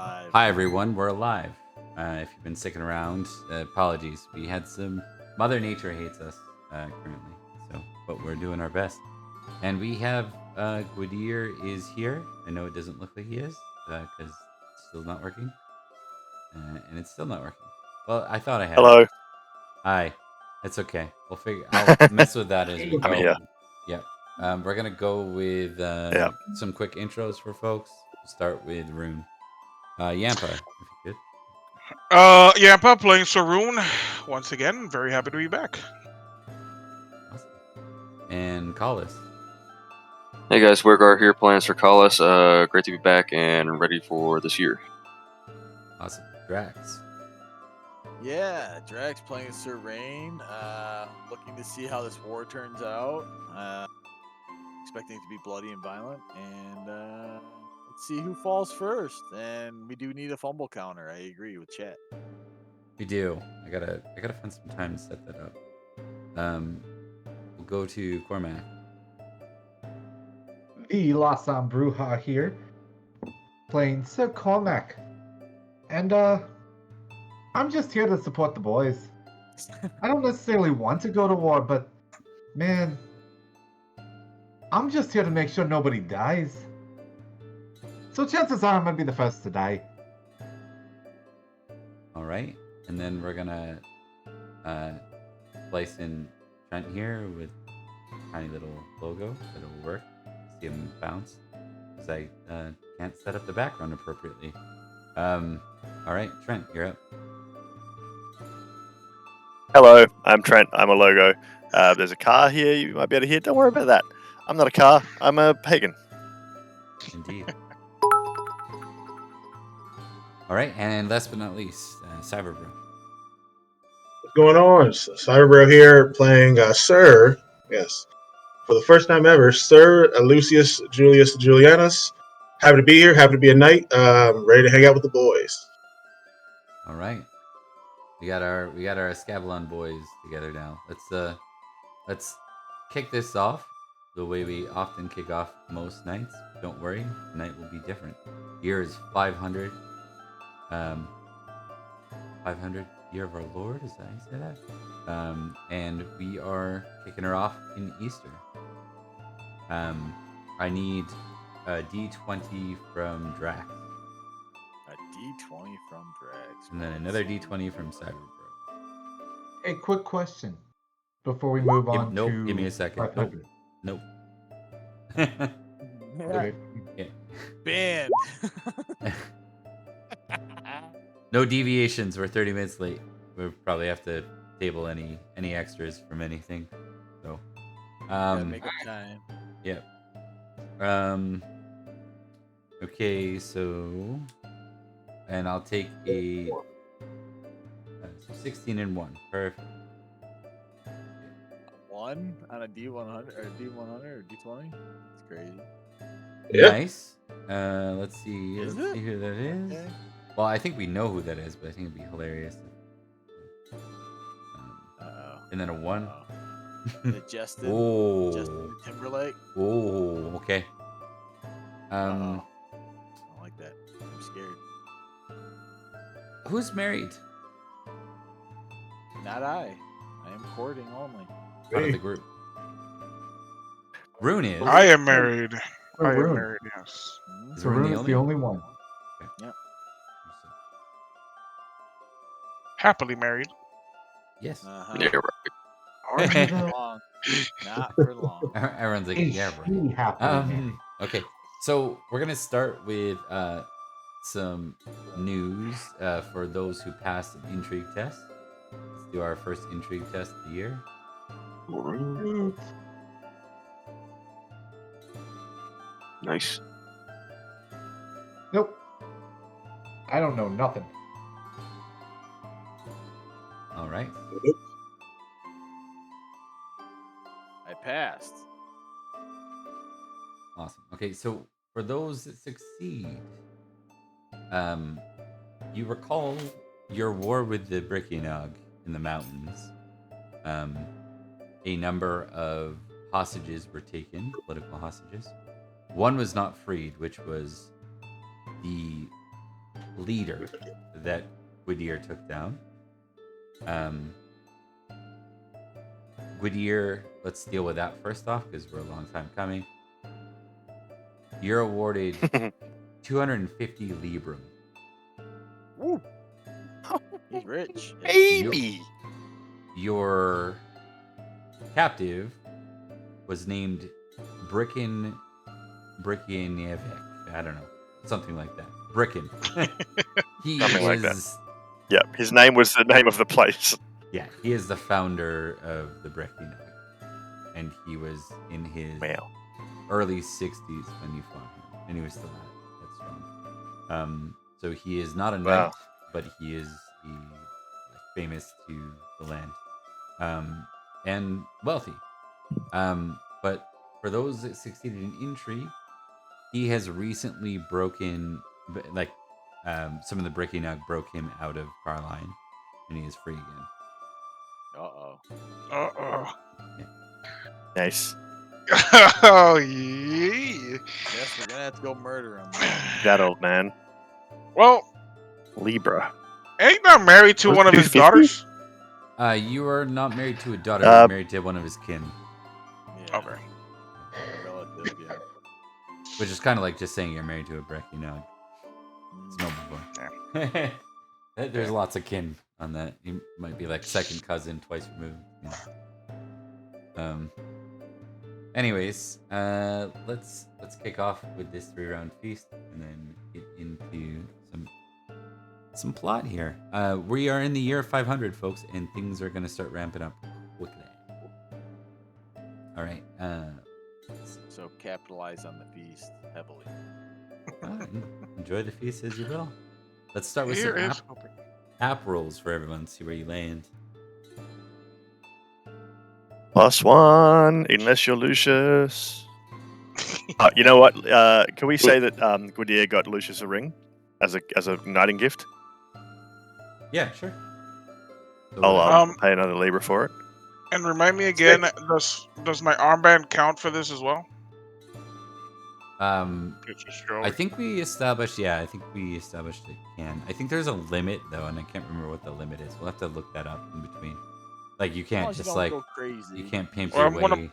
alive. Hi everyone, we're alive. If you've been sticking around, apologies. We had some Mother Nature hates us currently, but we're doing our best. And we have Gwydir is here. I know it doesn't look like he is because it's still not working, and it's still not working. Well, I thought I had. Hello. It. Hi. It's okay. We'll figure. I'll mess with that as we go. Yeah. Yep. We're gonna go with some quick intros for folks. We'll start with Rune. Yampa, if you could. Yampa playing Saroon. Once again, very happy to be back. Awesome. And Collis. Hey guys, Wergar here playing Sir Collis. Great to be back and ready for this year. Awesome. Drax. Yeah, Drax playing Sir Rain. Looking to see how this war turns out. Expecting it to be bloody and violent. And let's see who falls first. And we do need a fumble counter. I agree with Chet. We do. I gotta find some time to set that up. We'll go to Cormac. The Lasam Bruja here, playing Sir Cormac. And I'm just here to support the boys. I don't necessarily want to go to war, but man, I'm just here to make sure nobody dies. So chances are I'm gonna be the first to die. All right, and then we're gonna splice in Trent here with a tiny little logo that'll work. See him bounce because I can't set up the background appropriately. All right, Trent, you're up. Hello, I'm Trent. I'm a logo. There's a car here you might be able to hear. Don't worry about that. I'm not a car. I'm a pagan. Indeed. All right, and last but not least, Cyberbro. What's going on? Cyberbro here playing Sir, yes, for the first time ever, Sir Lucius Julius Julianus. Happy to be here, happy to be a knight, ready to hang out with the boys. All right. We got our Escavalon boys together now. Let's kick this off the way we often kick off most nights. Don't worry, tonight will be different. Year is 500. 500 year of our Lord, is that how you say that? And we are kicking her off in Easter. I need a D20 from Drax. A D20 from Drax. And then another D20 from Cyberbro. A quick question before we move on Nope, to give me a second. 500. Nope. Okay. Yeah. Banned. No deviations. We're 30 minutes late. We'll probably have to table any extras from anything. So, make up time. Yeah. Okay, so, and I'll take a 16 and 1. Perfect. 1 on a D100 or D100 or D20. It's crazy. Yeah. Nice. Let's see. Is Let's it? see who that is. Okay. Well, I think we know who that is, but I think it'd be hilarious. And then a 1. The Justin. Oh. Justin Timberlake. Oh. Okay. I don't like that. I'm scared. Who's married? Not I. I am courting only. Out of the group. Rune is. I am married. I am Rune. married, yes. Is Rune Rune is the only one. Yep. Happily married. Yes. Uh-huh. Yeah, right. Not for long. Not for long. Everyone's like, Is yeah, she right. happy? Okay, so we're gonna start with some news for those who passed an intrigue test. Let's do our first intrigue test of the year. Nice. Nope. I don't know nothing. All right. I passed. Awesome. Okay, so for those that succeed, you recall your war with the Brickynog in the mountains. A number of hostages were taken, political hostages. One was not freed, which was the leader that Gwydir took down. Gwydir, let's deal with that first off because we're a long time coming. You're awarded 250 librum. Woo. He's rich. Baby. Your captive was named Brickin I don't know, something like that. Brickin. He Something like that. is, Yeah, his name was the name of the place. yeah, he is the founder of the Brickin, and he was in his Wow. early 60s when you fought him, and he was still that strong. So he is not a knight, Wow. but he is famous to the land, and wealthy. But for those that succeeded in intrigue, he has recently broken, some of the Brickinug broke him out of Carline, and he is free again. Uh-oh. Uh-oh. Nice. Oh, yeah. Guess we're gonna have to go murder him. That old man. Well, Libra. ain't not married to Was one of it his 250? daughters? You are not married to a daughter, you're married to one of his kin, Yeah. Okay. A relative, yeah. which is kind of like just saying you're married to a Brickinug. It's no before. There's lots of kin on that. You might be like second cousin, twice removed. Yeah. Anyways, let's kick off with this 3-round feast and then get into some plot here. We are in the year 500, folks, and things are gonna start ramping up quickly. All right. So capitalize on the feast heavily. Enjoy the feast as you will. Let's start with Here some is app rolls for everyone. See where you land. +1, unless you're Lucius. You know what? Can we say that Gwydir got Lucius a ring as a knighting gift? Yeah, sure. So, I'll pay another Libra for it. And remind me again, does my armband count for this as well? It's just I think we established. Yeah, I think we established it can. I think there's a limit though, and I can't remember what the limit is. We'll have to look that up in between. Like you can't As long as you just don't like go crazy. you can't pimp Well, your one of- way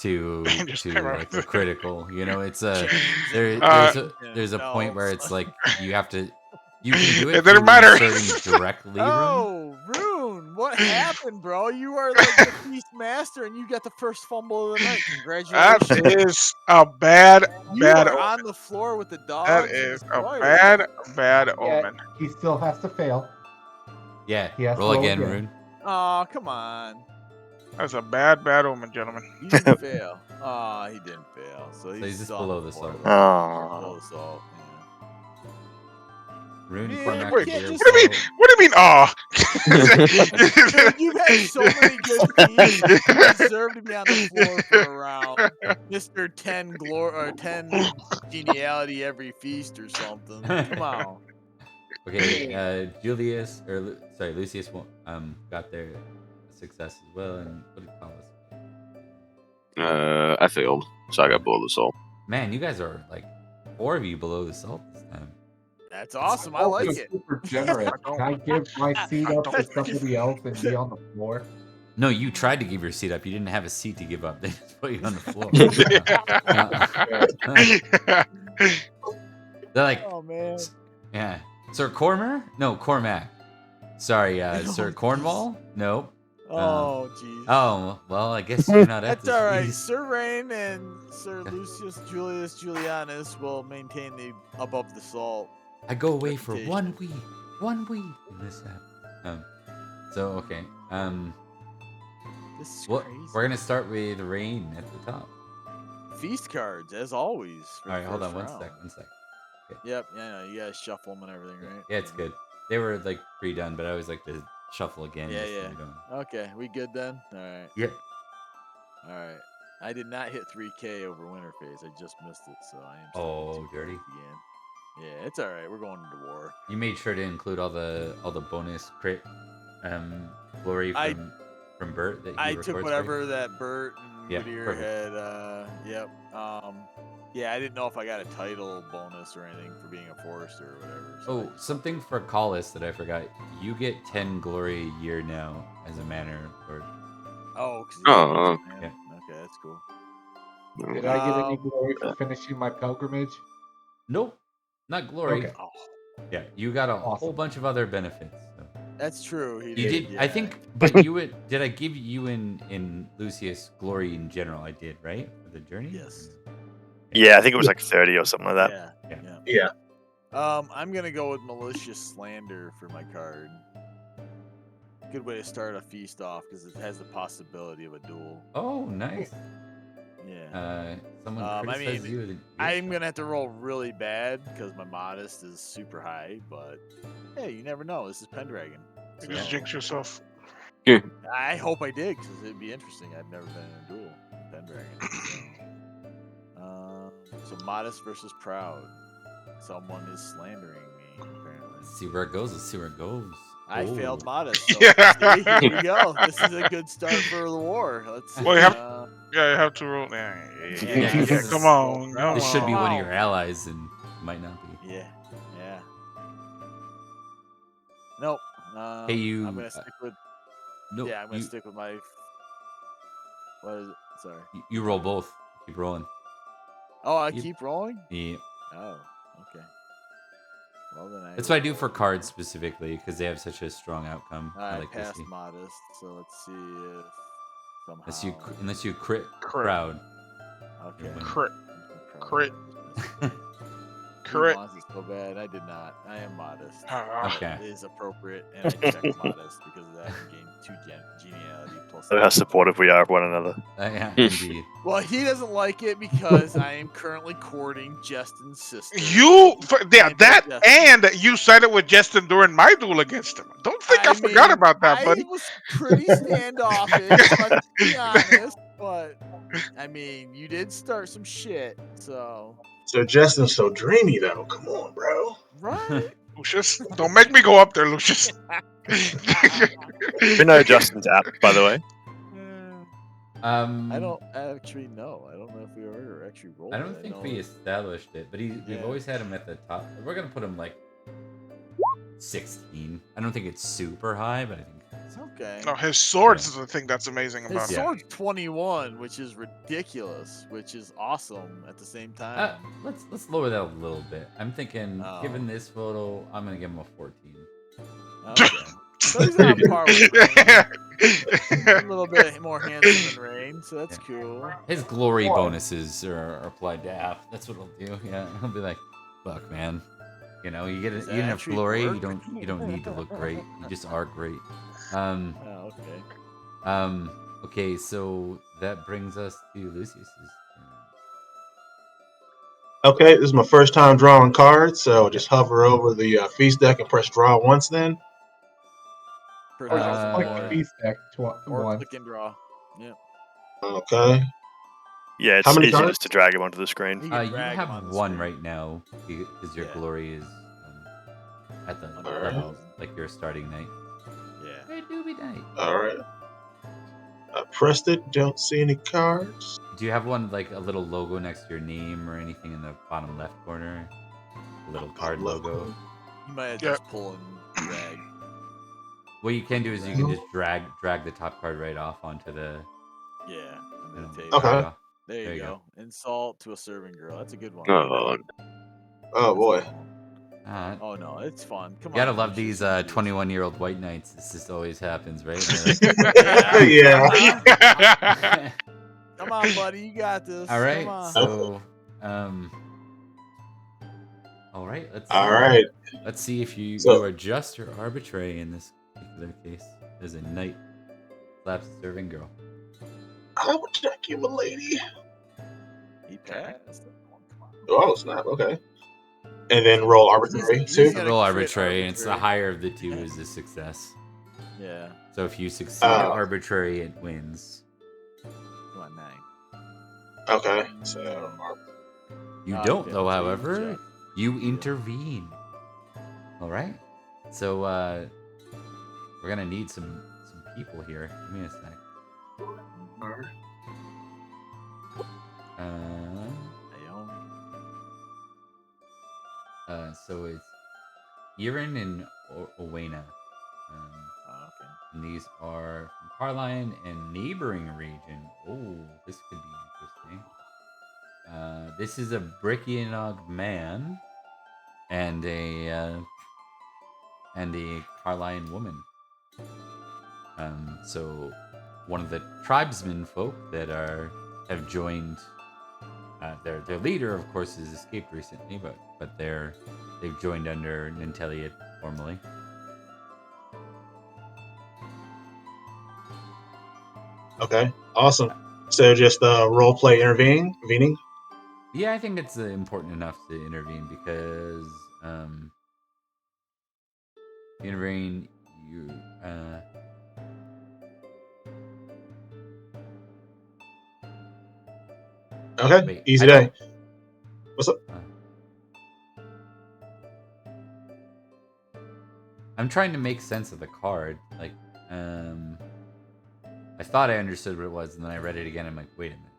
to Just to hammer like a it. critical. You know, it's a Chains and there's a point where belts. it's like you have to. You can do it It doesn't through matter. inserting direct Libra. Oh, Rune, what happened, bro? You are like the feast master, and you got the first fumble of the night. That Congratulations! is a bad You are omen. on the floor with the dogs. That and is a spoilers. bad Yeah, omen. he still has to fail. Yeah, He has to roll roll again, again. Rune. Oh, come on. That's a bad omen, gentlemen. He didn't fail. Oh, he didn't fail. So he's he's just still on below the floor. salt. Aw. Below the salt. Rune, Yeah, Cormac, wait, Gwydir, just- What do you mean? What do you mean? Aw. Yeah. Dude, you've had so many good feats. You deserve to be on the floor for a round. Mr. 10 or 10 geniality every feast or something. Come on. Okay, Julius Lucius got their success as well, and what did Paulus? I failed, so I got below the salt. Man, you guys are like 4 of you below the salt this time. That's awesome. I like Also it. super generous. Can I give my seat up to somebody else and be on the floor? No, you tried to give your seat up. You didn't have a seat to give up. They just put you on the floor. They're like, Oh, man. yeah, Sir Cormer? No, Cormac. Sorry, Sir Cornwall? No. Oh, jeez. Oh, well, I guess you're not at That's this all right. feast. Sir Rain and Sir Lucius Julius Julianus will maintain the above the salt. I go away for Reputation. 1 week. And this happens. So okay. This is Well, crazy. we're gonna start with Rain at the top. Feast cards, as always. for All right, the hold on first one round. sec. Yep, yeah, no, you guys shuffle them and everything, right? Yeah, it's good. They were like pre-done, but I always like to shuffle again. Yeah, just so yeah. we don't- Okay, we good then? All right. Yep. All right. I did not hit 3K over winter phase. I just missed it, so I am. Oh, starting to dirty. again. Yeah, it's all right. We're going into war. You made sure to include all the bonus crit glory I- from Bert that he I records took for you? whatever that Bert and Yeah, Whittier perfect. had. Yep. Yeah, I didn't know if I got a title bonus or anything for being a forester or whatever. So I Oh, just- something for Collis that I forgot. You get 10 glory a year now as a Manor Lord. Oh, because Oh, yeah. Okay, that's cool. Did I get any Um, glory for finishing my pilgrimage? Nope, not glory. Okay. Oh, Yeah, you got a whole Awesome. bunch of other benefits. So. that's true. He You did. did, Yeah. I think, but you would. Did I give you in Lucius glory in general? I did, right, for the journey. Yes. Yeah, I think it was like 30 or something like that. Yeah. Yeah. Yeah. Yeah. I'm gonna go with malicious slander for my card. Good way to start a feast off because it has the possibility of a duel. Oh, nice. Yeah. Someone I criticized mean, you. Yes. I'm gonna have to roll really bad because my modest is super high, but hey, you never know. This is Pendragon. You just So, jinx yourself. I hope I did because it'd be interesting. I've never been in a duel with Pendragon. So modest versus proud. Someone is slandering me, apparently. Let's see where it goes. Let's see where it goes. I Oh. failed modest. So Yeah. see, here we go. This is a good start for the war. Let's see. Well, you have- Yeah, you have to roll. Yeah, Come on. Come This should be on. one of your allies, and it might not be. Yeah. Nope. Hey, you. I'm gonna stick with. No. Yeah, I'm gonna you, stick with my. What is it? Sorry. you roll both. Keep rolling. Oh, I You- keep rolling. Yeah. Oh, okay. Well then, That's what I do for cards specifically because they have such a strong outcome. I I like to passed see. modest, so let's see if somehow. Unless you crit Crit. proud. Okay. Crit. Proud. Crit. He Crit. wants it so bad. I did not. I am modest. Ah. Okay. It is appropriate, and I checked modest because of that and gained 2 geniality plus. Look how supportive we are of one another. Yeah, indeed. Well, he doesn't like it because I am currently courting Justin's sister. Yeah, And that Justin. and you sided with Justin during my duel against him. Don't think I forgot mean, about that, I buddy. was pretty standoffish, let's be honest. But I mean, you did start some shit, so So Justin's so dreamy though. Come on, bro. right. Lucius, don't make me go up there, Lucius. We know Justin's app, by the way. I don't actually know. I don't know if we ever actually rolled. I don't it. think know we it- established it, but we've Yeah. always had him at the top. We're gonna put him like 16. I don't think it's super high, but I think It's okay. No, his swords is the thing that's amazing His about him. Yeah. sword's 21, which is ridiculous, which is awesome at the same time. let's lower that a little bit. I'm thinking, Oh. given this photo, I'm gonna give him a 14. Okay. So he's on par with Rain. A little bit more handsome than Rain, so that's cool. His glory What? bonuses are applied to app. That's what he'll do. Yeah, he'll be like, "Fuck, man, you know, you get Does you that enough actually glory. work? You don't need to look great. You just are great." Oh, okay. Okay, so that brings us to Lucius's turn. Okay, this is my first time drawing cards, so just hover over the feast deck and press draw once. Then For Or health just Uh, click or, feast deck or once. click and draw. Yeah. okay. Yeah, it's How many easy cards? just to drag him onto the screen. You can You drag 'em have on the one screen. right now because your Yeah. glory is at the Alright. level like your starting night. Yeah. Hey, doobie night. All right. I pressed it. Don't see any cards. Do you have one like a little logo next to your name or anything in the bottom left corner? A little card logo. You might have Yeah. just pull and drag. What you can do is you can just drag the top card right off onto the Yeah. I'm and gonna take Okay. drag it off. There There you you go. Insult to a serving girl. That's a good one. Oh, Oh boy. Oh no, it's fun. Come You gotta on. love Lucius, these you can do this. 21-year-old white knights. This just always happens, right? They're Yeah. like- Come on, buddy. You got this. All right, Come on. so all right, All right. let's see if you So- are just or arbitrary in this particular case. There's a knight slaps a serving girl. I would check you, my lady. He passed. Come on. Oh snap. Okay. And then roll arbitrary He's too. gonna Roll crit arbitrary, and it's the arbitrary. higher of the two is a success. Yeah. So if you succeed arbitrary, it wins. Come on, 9. Okay. So You Oh, don't, okay, though. so you However, check. you intervene. All right. So we're gonna need some people here. Give me a sec. Ayun. So it's Irin and Owena. Oh, okay. And these are from Carline and neighboring region. Oh, this could be interesting. This is a Brickianog man and a Carline woman. So one of the tribesmen folk that have joined. Their leader, of course, has escaped recently, but they've joined under Nanteleod formally. Okay, awesome. So just role play intervening. Yeah, I think it's important enough to intervene because intervene you. Okay, Wait, easy I day. don't. What's up? I'm trying to make sense of the card. Like, I thought I understood what it was, and then I read it again. I'm like, wait a minute.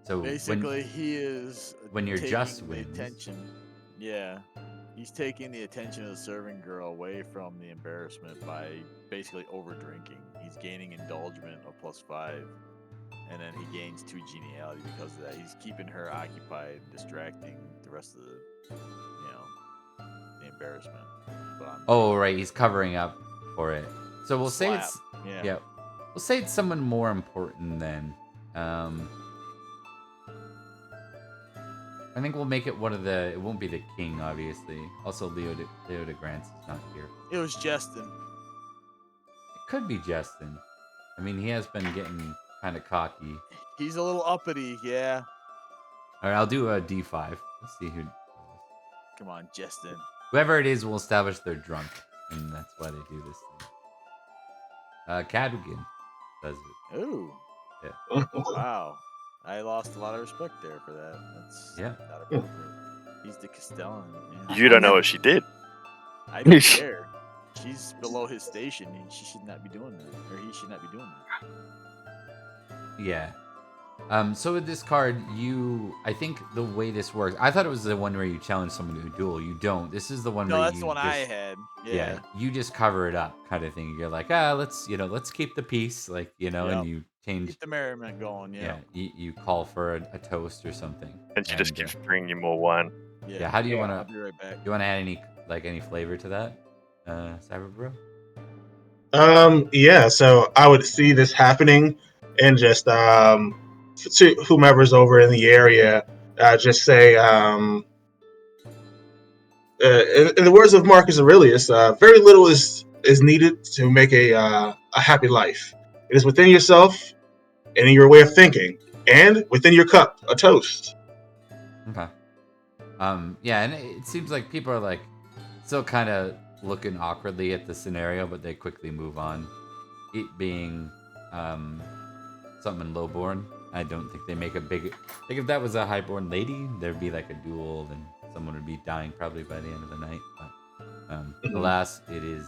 So Basically, he is when you're taking just the wins. attention. Yeah, he's taking the attention of the serving girl away from the embarrassment by basically over drinking. He's gaining indulgement of +5, and then he gains 2 geniality because of that. He's keeping her occupied, distracting the rest of the embarrassment. Oh, right, he's covering up for it. So we'll say it's yeah. We'll say it's someone more important then. I think we'll make it one of the. It won't be the king, obviously. Also, Leo de Grants is not here. It was Justin. It could be Justin. I mean, he has been getting kind of cocky. He's a little uppity, yeah. All right, I'll do a D5. Let's see who. Come on, Justin. Whoever it is, we'll establish they're drunk, and that's why they do this thing. Cadwigan does it. Ooh. Yeah. Wow. I lost a lot of respect there for that. That's not appropriate. He's the Castellan. Yeah. You don't know what she did. I don't care. She's below his station, and she should not be doing that, or he should not be doing that. Yeah. So with this card, I think the way this works, I thought it was the one where you challenge someone to a duel. You don't. This is the one No, where that's you the one just, I had. Yeah. you just cover it up, kind of thing. You're like, let's keep the peace, like, and you change. Keep the merriment going. Yeah. You call for a toast or something. And she just keeps bringing you more wine. Yeah. How do you want to? I'll be right back. You want to add any flavor to that, Cyberbro? Yeah. So I would see this happening, and just to whomever's over in the area, just say, in the words of Marcus Aurelius, very little is needed to make a happy life. It is within yourself and in your way of thinking, and within your cup, a toast. Okay. Yeah, and it seems like people are like still kind of looking awkwardly at the scenario, but they quickly move on. It being something lowborn, I don't think they make a big. Like if that was a highborn lady, there'd be like a duel, and someone would be dying probably by the end of the night. But alas, it is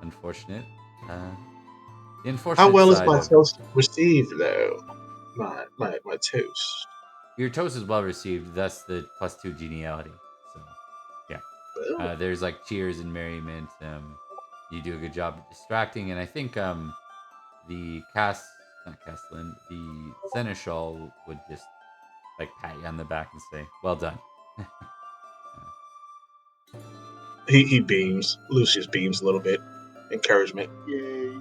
unfortunate. The unfortunate. How well is side my of, toast received, though? My toast. Your toast is well received, thus the +2 geniality. So, yeah. There's like cheers and merriment. You do a good job of distracting, and I think the Castellan, the Seneschal would just like pat you on the back and say, "Well done." He beams. Lucius beams a little bit. Encouragement. Yay.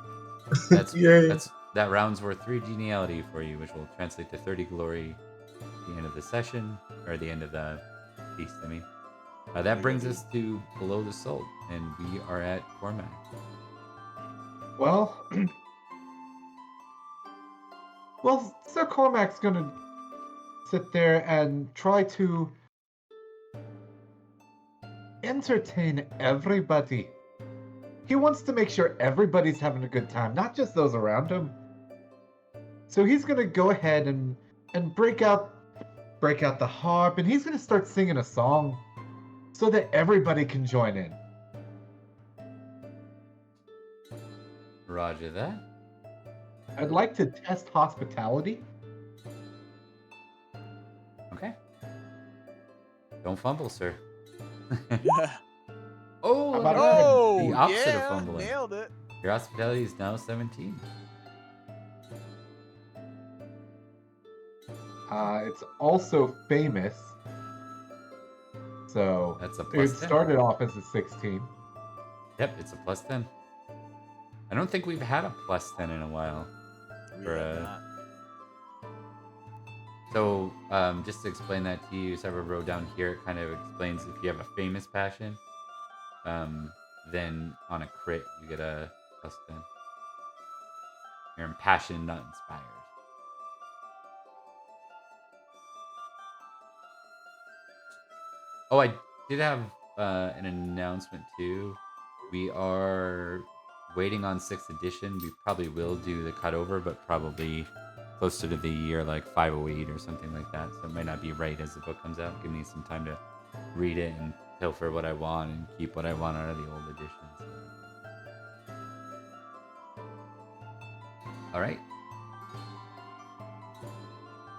That's Yay. that round's worth 3 geniality for you, which will translate to 30 glory at the end of the session, or the end of the feast, I mean. That brings us to below the salt, and we are at Cormac. Well, Sir Cormac's gonna sit there and try to entertain everybody. He wants to make sure everybody's having a good time, not just those around him. So he's gonna go ahead and break out the harp, and he's gonna start singing a song so that everybody can join in. Roger that. I'd like to test hospitality. Okay. Don't fumble, sir. Oh, How look at about a that. crit? Oh, The opposite of yeah, fumbling. nailed it. Your hospitality is now 17. It's also famous. So That's a it plus 10. started off as a 16. Yep, it's a plus 10. I don't think we've had a plus 10 in a while. We For, have not. So, just to explain that to you, Cyber Bro, down here, it kind of explains if you have a famous passion, then on a crit, you get a plus 10. You're impassioned, not inspired. Oh, I did have an announcement too. We are waiting on 6th edition. We probably will do the cutover, but probably closer to the year like 508 or something like that. So it might not be right as the book comes out. Give me some time to read it and pilfer what I want and keep what I want out of the old editions. All right.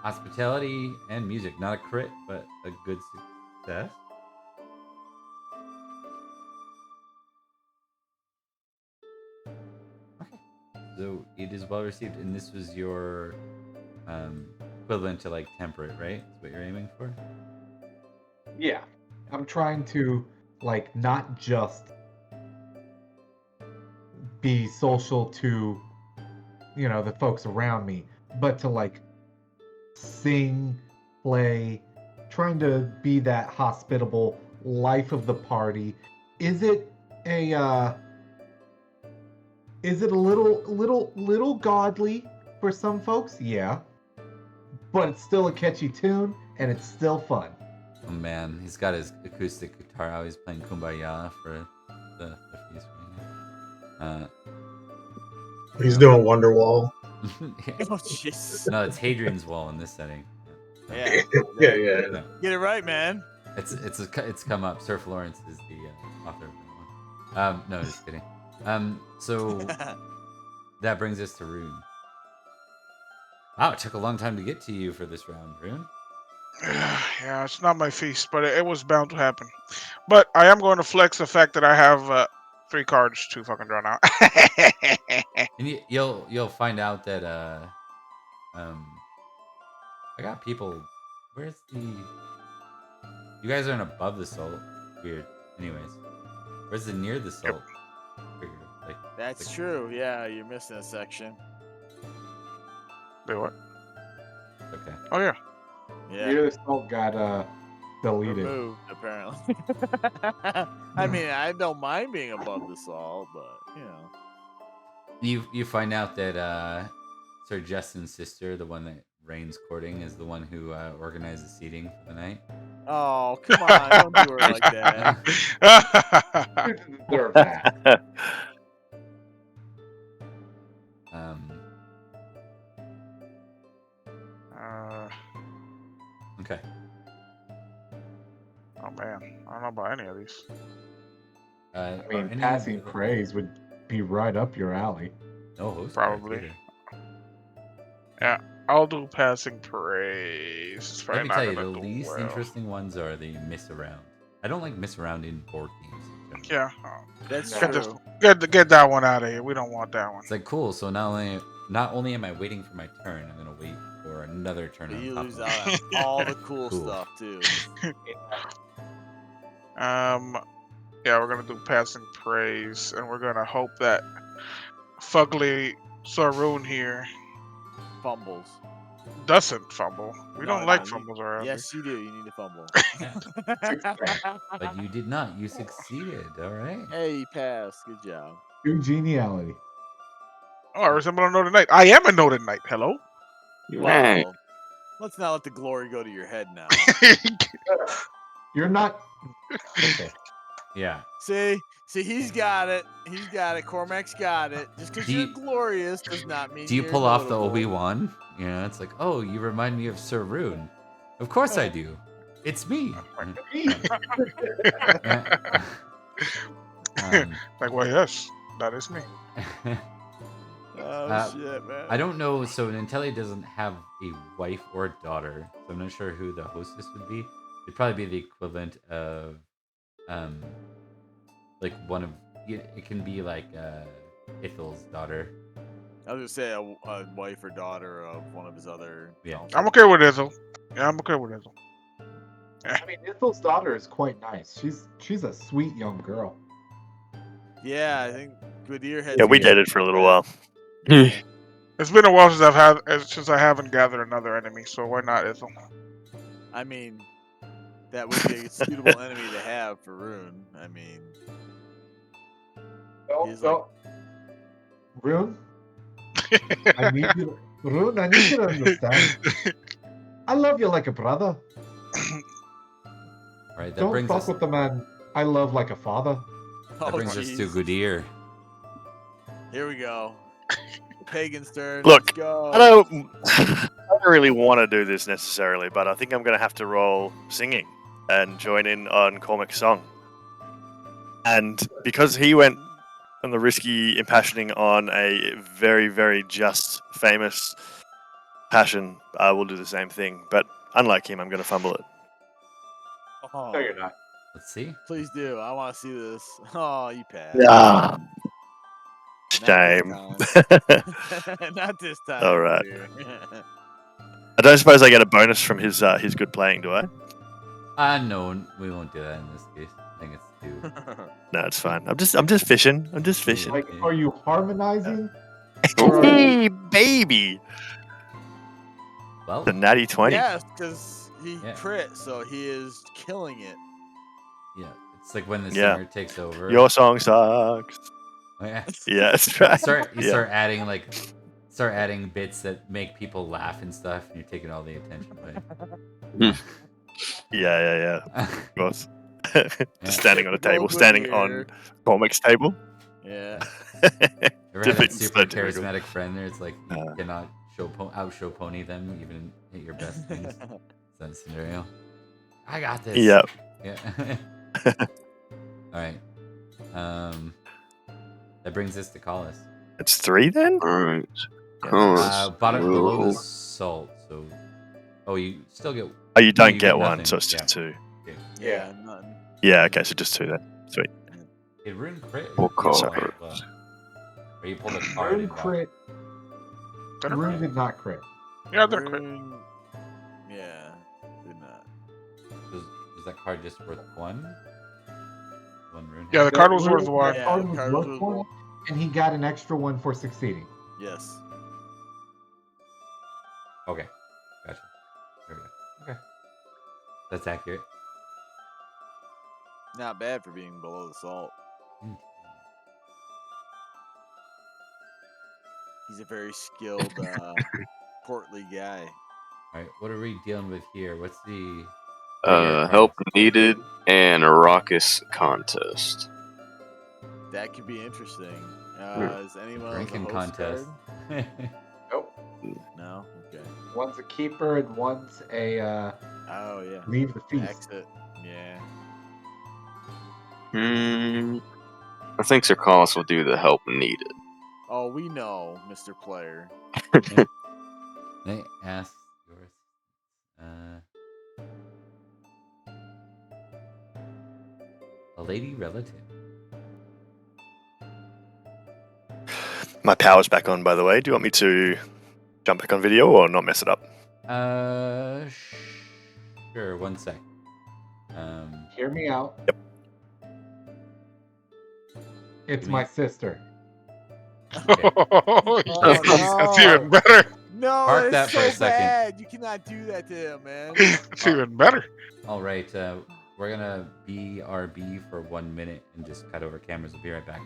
Hospitality and music. Not a crit, but a good success. Okay. So it is well received, and this was your equivalent to like temperate, right? That's what you're aiming for? Yeah. I'm trying to like not just be social to the folks around me, but to like sing, play, trying to be that hospitable life of the party. Is it a little godly for some folks? Yeah. But it's still a catchy tune and it's still fun. Oh man, he's got his acoustic guitar out. He's playing Kumbaya for the feast right now. He's doing Wonderwall. Oh, jeez. No, it's Hadrian's Wall in this setting. Yeah. Yeah, yeah. No, Get it right, man. it's come up. Sir Florence is the author of that one. No, just kidding. So that brings us to Rune. Wow, it took a long time to get to you for this round, Rune. Yeah, it's not my feast, but it was bound to happen. But I am going to flex the fact that I have 3 cards to fucking draw now. And you'll find out that I got people. Where's the? You guys aren't above the salt. Weird. Anyways, where's the near the salt? Figure, like, That's true. Yeah, you're missing a section. Wait, what? Okay. Oh yeah. Yeah. Near the salt got deleted. Removed, apparently. I mean, I don't mind being above the salt, but You find out that Sir Justin's sister, the one that Rain's courting, is the one who organized the seating for the night. Oh, come on, don't do her like that. You didn't deserve that. Okay. Oh man, I don't know about any of these. I mean, passing praise would be right up your alley. No host Probably. cards either. Yeah, I'll do passing praise. It's Let probably me not tell you, gonna the do least well. interesting ones are the miss around. I don't like miss around in board games. in general. Yeah, That's get, true. get that one out of here. We don't want that one. It's like cool. So not only am I waiting for my turn, I'm gonna wait for another turn But on you top lose of out it. on all the cool Cool. stuff too. Yeah, we're gonna do passing praise, and we're gonna hope that Fugly Saroon here Fumbles. doesn't fumble. We No, don't like you- fumbles around Yes, you do. You need to fumble. But you did not. You succeeded. All right. Hey, you passed. Good job. True geniality. Oh, I resemble a noted knight. I am a noted knight. Hello. Man, Well, let's not let the glory go to your head now. You're not. Okay. Yeah. See, he's got it. He's got it. Cormac's got it. Just because Do you're you- glorious does not mean Do you you're pull off the notable. Obi-Wan? You know, it's like, oh, you remind me of Sir Rune. Of course I do. It's me. Like, well, yes, that is me. Oh shit, man. I don't know. So Nanteleod doesn't have a wife or daughter, so I'm not sure who the hostess would be. It'd probably be the equivalent of like one of it can be like Ithel's daughter. I was gonna say a wife or daughter of one of his other. Yeah. councils. I'm okay with Izzle. Yeah, I'm okay with Izzle. I mean, Ithel's daughter is quite nice. She's a sweet young girl. Yeah, I think Gwydir had. Yeah, we some- dated for a little while. Yeah. It's been a while since I haven't gathered another enemy, so why not Izzle? I mean, that would be a suitable enemy to have for Rune. I mean, No, He's no. Rune, I need you. Rune, I need you to understand. I love you like a brother. All right, that Don't brings fuck us with the man I love like a father. that brings us to jeez. Gwydir. Here we go. The pagan's turn. Look, Let's go. I don't really want to do this necessarily, but I think I'm going to have to roll singing and join in on Cormac's song. And because he went on the risky impassioning on a very, very just, famous passion, I will do the same thing. But unlike him, I'm going to fumble it. Oh, No, you're not. Let's see. please do. I want to see this. Oh, you passed. Ah, Not this shame. time. Not this time. All right. Gwydir. I don't suppose I get a bonus from his good playing, do I? No, we won't do that in this case. I think it's too. No, it's fine. I'm just fishing. I'm just fishing. Like, are you harmonizing? Or are you- Hey, baby! Well, The natty 20. Yes, because he Yeah. crit, so he is killing it. yeah, it's like when the Yeah. singer takes over. Your song sucks. Oh, yeah. Yeah, that's right. You Yeah. start adding bits that make people laugh and stuff, and you're taking all the attention away. Yeah. Of course. Yeah. Just standing on a Typical table, standing on Gwydir. Cormac's table. Yeah. Ever had that Different- super so typical. charismatic friend there? It's like you Uh. cannot outshow pony them even at your best things. That scenario. I got this. Yeah. Yeah. All right. That brings us to Collis. It's 3 then? Alright. Yeah. Bottom below the Roll. salt. So, you still get. Oh, you don't you get get one, nothing. so it's Yeah. just 2. Yeah, nothing. Yeah, okay, so just 2 then. Sweet. It rune crit. We'll call Or it. you pulled a card. Rune and crit. Did it Rune crit? did not crit. Yeah, did it crit? Rune- Yeah, did not. Was that card just worth 1? 1 rune. Yeah, the That card was rune- worth one. that Yeah, card the was card worth was one, worth- and he got an extra one for succeeding. Yes. Okay. Gotcha. There we go. Okay. That's accurate. Not bad for being below the salt. Mm. He's a very skilled, portly guy. All right. What are we dealing with here? What's the Help needed and a raucous contest. That could be interesting. Is anyone else a drinking host contest? card? Nope. No? Okay. One's a keeper and one's a Oh, yeah. leave the feast. Exit. Yeah. I think Sir Collis will do the help needed. Oh, we know, Mr. Player. They ask yours. A lady relative. My power's back on, by the way. Do you want me to jump back on video or not mess it up? Sure. 1 sec. Hear me out. Yep. It's my sister. Okay. That's even better. No, Park that's that for so a second. bad. You cannot do that to him, man. It's even better. All right. We're gonna BRB for 1 minute and just cut over cameras. We'll be right back.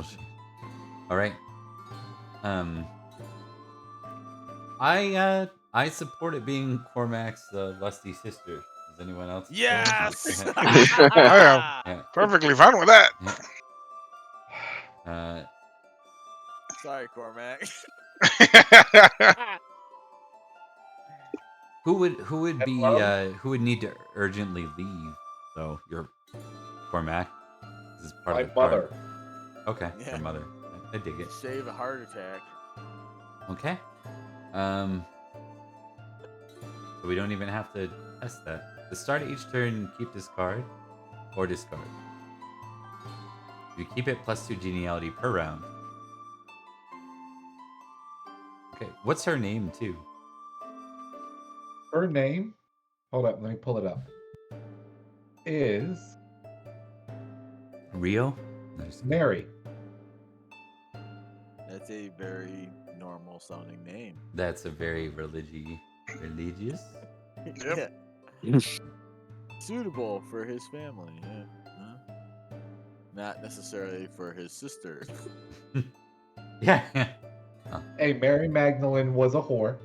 Bullshit. All right. I support it being Cormac's lusty sister. Does anyone else? Yes. I Yeah. Perfectly fine with that. Sorry, Cormac. Who would need to urgently leave though? Your Cormac. This is part My of the card. mother. Okay, Yeah. your mother. I dig it. Save a heart attack. Okay. So we don't even have to test that. To start each turn, keep this card or discard. You keep it +2 geniality per round. Okay, what's her name too? Her name, hold up, let me pull it up, is Rio? No, just kidding. Mary. That's a very normal sounding name. That's a very religious. Yep. Yeah. Suitable for his family. Yeah. Huh? Not necessarily for his sister. Yeah. Hey, Mary Magdalene was a whore.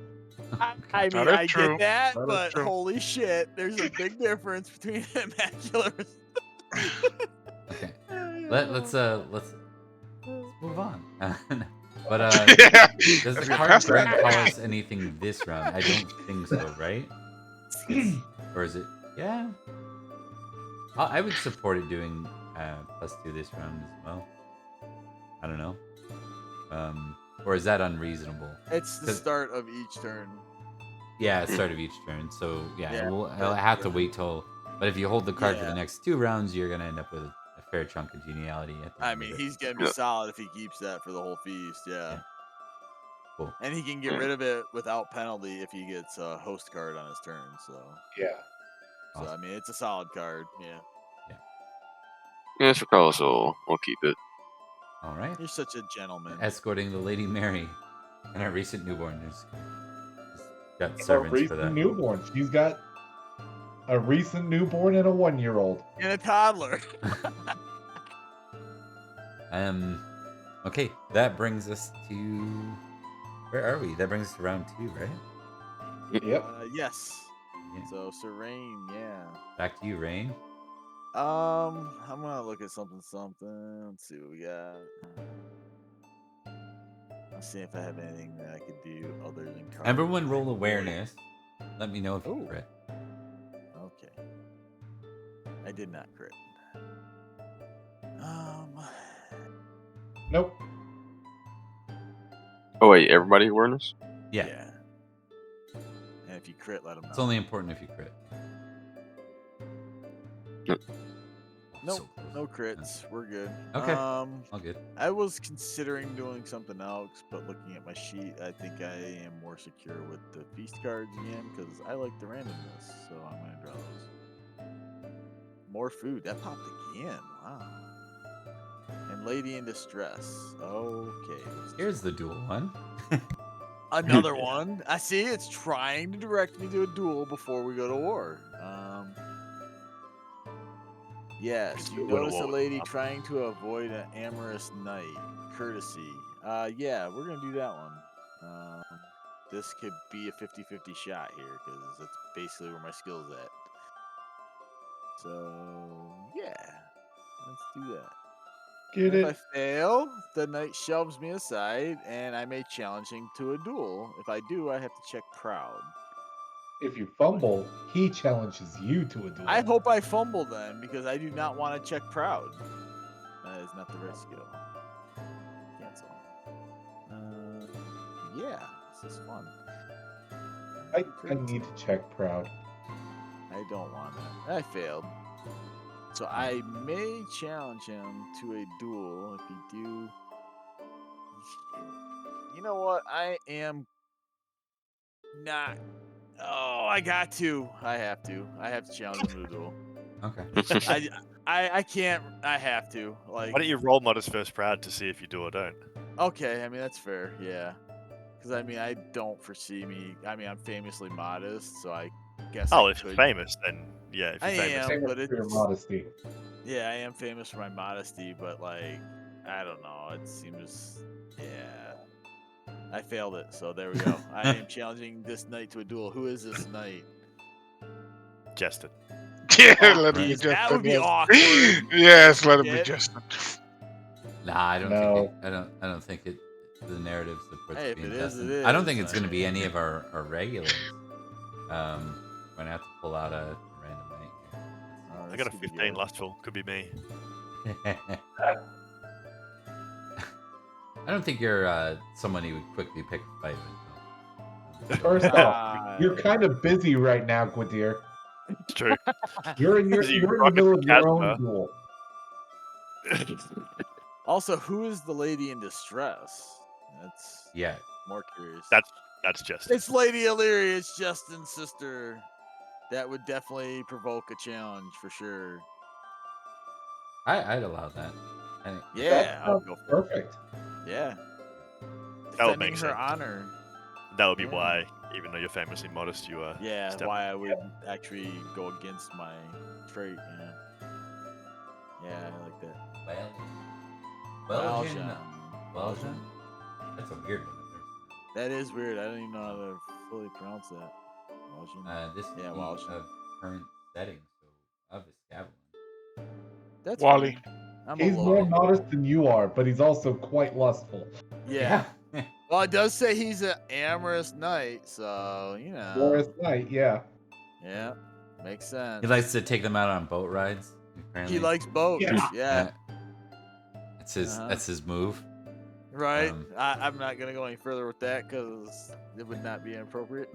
I That mean, is I true. get that, That is but true. holy shit, there's a big difference between immaculate. Okay. Let's move on. But Yeah. does Let's the get card past grant that. Hollis anything this round? I don't think so, right? Or is it? Yeah. I would support it doing +2 this round as well. I don't know. Or is that unreasonable? It's the 'Cause- start of each turn. Yeah, start of each turn. So yeah, Yeah, I'll have to yeah. wait till. But if you hold the card for Yeah. the next 2 rounds, you're gonna end up with a fair chunk of geniality. At the I end mean, of it. he's gonna be Yeah. solid if he keeps that for the whole feast. Yeah. Yeah. Cool. And he can get rid of it without penalty if he gets a host card on his turn. So, Yeah. I Awesome. mean, it's a solid card. Yeah. Yeah, Sir Carlos will keep it. All right. You're such a gentleman. Escorting the Lady Mary and our recent newborn. Just got A servants for recent that. newborn. She's got a recent newborn and a 1-year-old. And a toddler. Okay, that brings us to where are we? That brings us to round 2, right? Yep. Yes. Yeah. So, Serene, yeah. Back to you, Rain. I'm gonna look at something. Let's see what we got. Let's see if I have anything that I could do other than card. Everyone roll awareness. Let me know if you Ooh. crit. Okay. I did not crit. Nope. Oh wait, everybody awareness? Yeah. And if you crit, let them know. It's only important if you crit. Nope. Nope, So close. no crits. We're good. Okay. All good. I was considering doing something else, but looking at my sheet, I think I am more secure with the feast cards again because I like the randomness. So I'm gonna draw those. More food. That popped again. Wow. And Lady in Distress. Okay. Here's the dual one. Another one. I see it's trying to direct me to a duel before we go to war. Yes, you Go to notice war a with lady them. trying to avoid an amorous knight. Courtesy. Yeah, we're gonna do that one. This could be a 50-50 shot here because that's basically where my skill's at. So yeah, let's do that. Get If I it? fail, the knight shoves me aside, and I may challenge him to a duel. If I do, I have to check proud. If you fumble, he challenges you to a duel. I hope I fumble then, because I do not want to check proud. That is not the right skill. Cancel. Yeah, this is fun. I need to check proud. I don't want it. I failed. So I may challenge him to a duel if you do. You know what? I am not. Oh, I got to. I have to. I have to challenge him to a duel. Okay. I can't. I have to. Like. Why don't you roll modest first proud to see if you do or don't? Okay, I mean that's fair. Yeah. Because I mean I don't foresee me. I mean I'm famously modest, so I guess. Oh, I if you're could- famous, then yeah. If you're I famous, am. Famous but for your it's- modesty. Yeah, I am famous for my modesty, but like, I don't know. It seems, yeah. I failed it, so there we go. I am challenging this knight to a duel. Who is this knight? Justin. Yeah, Oh, let him be right. that would be Justin. awkward. Yes, let him be Shit. Justin. Nah, I don't No. think it. I don't think it. The narrative supports Hey, if being it is, Justin. it I don't is. think it's I going to be mean- any of our regulars. Gonna have to pull out a random night Oh, I this got a could be 15 good. lustful. Could be me. here. I don't think you're someone he would quickly pick a fight with. First off, you're Right. kind of busy right now, Gwydir. It's true. You're in Busy the rocking middle the of your Casbah. own duel. Also, who is the lady in distress? That's Yeah, more curious. That's Justin. It's Lady Illyria. It's Justin's sister. That would definitely provoke a challenge for sure. I'd allow that. Yeah, I would sounds go for it. perfect. Yeah. That would Defending make her sense. honor. That would be Yeah. why, even though you're famously modest, you are. Yeah, why I would actually go against my trait. Yeah. Yeah, I like that. Welgen. Welgen. That's a weird one. That is weird. I don't even know how to fully pronounce that. Welgen. This Yeah, would be Welgen. of current setting, so of Escavalon. That's Wally. fine. I'm He's a more low. modest than you are, but he's also quite lustful. Yeah. Well, it does say he's an amorous knight, so you know. Boris Knight, yeah. Yeah, makes sense. He likes to take them out on boat rides. Apparently. He likes boats. Yeah. Yeah. That's his. Uh-huh. That's his move. Right. Um, I'm not gonna go any further with that because it would not be inappropriate.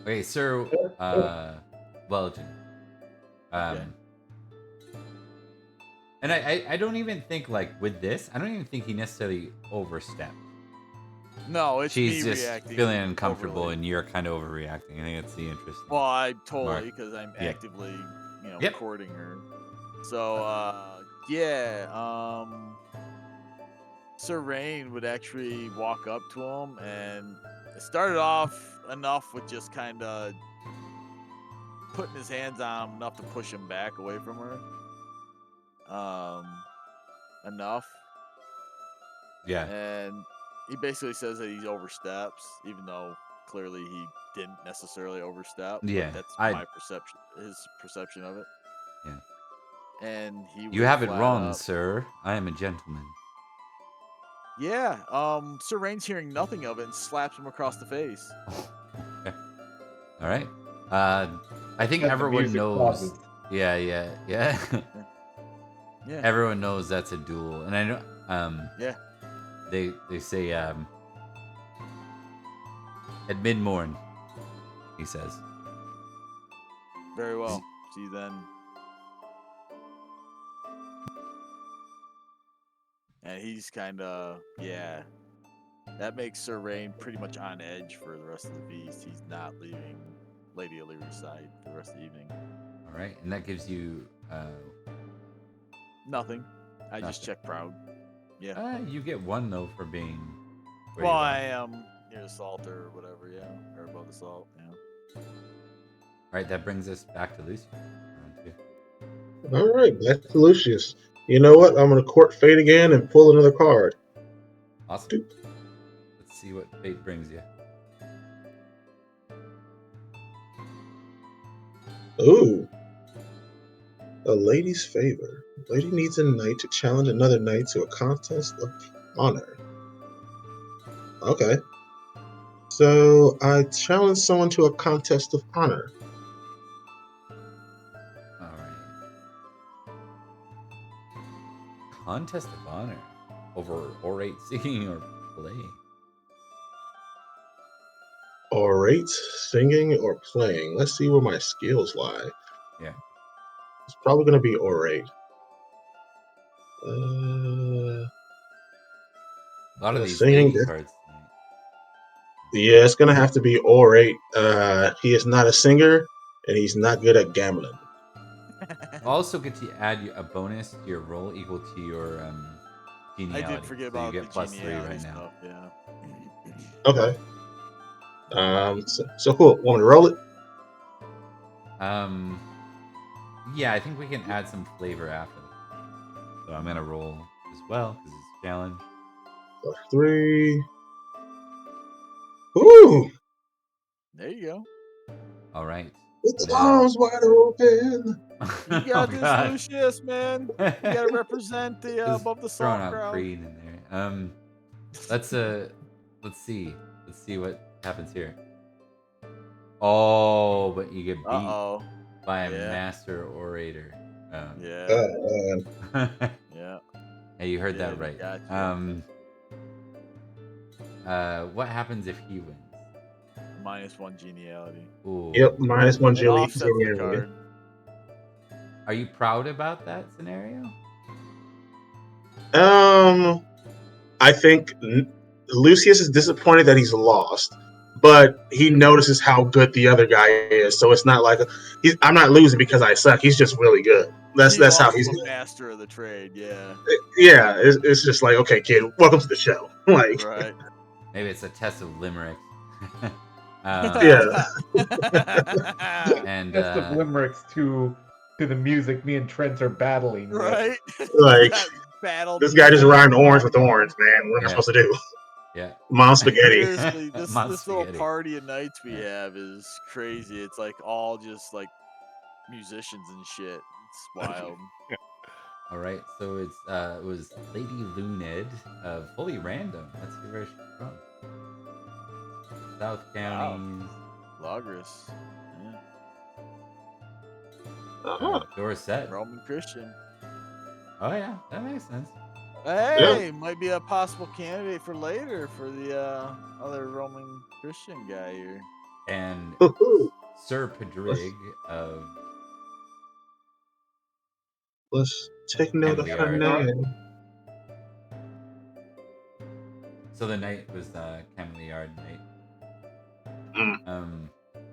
Okay, Sir Welgen. Okay. And I don't even think like with this, I don't even think he necessarily overstepped. No, it's She's me just reacting. feeling uncomfortable, overly. and you're kind of overreacting. I think that's the interesting. Well, I Mark. totally because I'm Yeah. actively, Yep. courting her. So, yeah. Sir Rain would actually walk up to him, and it started off enough with just kind of putting his hands on him enough to push him back away from her. Enough. Yeah. And he basically says that he oversteps, even though clearly he didn't necessarily overstep. But Yeah, that's I- my perception, his perception of it. Yeah. And he You would have it flat wrong, up- sir. I am a gentleman. Yeah. Sir Rain's hearing nothing of it and slaps him across the face. Okay. All right. I think As the everyone music knows. pauses. Yeah. Yeah. Everyone knows that's a duel, and I know. Yeah. They say at mid-morn, he says. Very well. See you then. And he's kind of, yeah. That makes Sir Rain pretty much on edge for the rest of the feast. He's not leaving Lady Illyria's side for the rest of the evening. All right, and that gives you Nothing. I just Nothing. check proud. Yeah. you get one though for being. where Well, you are. I am near the salt or whatever, yeah. Or above the salt, yeah. All right, that brings us back to Lucy. Round two. All right, back to Lucius. You know what? I'm going to court fate again and pull another card. Awesome. Let's see what fate brings you. Ooh. A lady's favor. Lady needs a knight to challenge another knight to a contest of honor. Okay. So I challenge someone to a contest of honor. All right. Contest of honor over orate singing or play. Orate, singing, or playing. Let's see where my skills lie. Yeah. It's probably going to be orate. Uh, A lot of these singing, lady cards. yeah, it's going to have to be orate. He is not a singer, and he's not good at gambling. Also get to add a bonus to your roll equal to your I geniality. did forget so about you get the plus 3 geniality right now. stuff, yeah. Okay. So cool. Want me to roll it? Yeah, I think we can add some flavor after. So I'm gonna roll as well because it's a challenge. +3. Ooh, There you go. All right. with the Now- arms wide open. You got Oh, this, God. Lucius, man. You gotta represent the Just above the throwing salt out crowd. Creed in there. Let's see what happens here. Oh, but you get beat Uh-oh. by a Yeah. master orator. Yeah. Oh, man. Yeah. Hey, you heard Yeah, that they right. gotcha. What happens if he wins? -1 geniality. Ooh. Yep, -1 It Jilly. offsets the card. Are you proud about that scenario? I think Lucius is disappointed that he's lost, but he notices how good the other guy is. So it's not like I'm not losing because I suck. He's just really good. That's how also he's. a master of the trade. Yeah. Yeah, it's just like, okay, kid, welcome to the show. Like, Right. Maybe it's a test of limericks. Yeah. And Best of limericks to the music me and Trent are battling with. Right. Like, That battle. this guy just rhymed orange with orange, man. What am I Yeah. supposed to do? yeah. Mom spaghetti. Seriously, this Mom little spaghetti. party of nights we Yeah. have is crazy. It's like all just like musicians and shit. It's wild. All right, so it was Lady Luned, fully random. Let's see where she's from. South Counties, Logris. Yeah. Dorset. Roman Christian. Oh yeah, that makes sense. Hey, might be a possible candidate for later for the other Roman Christian guy here. And Woohoo. Sir Pedrig of Let's take note of her name. So the knight was Cameliard Knight.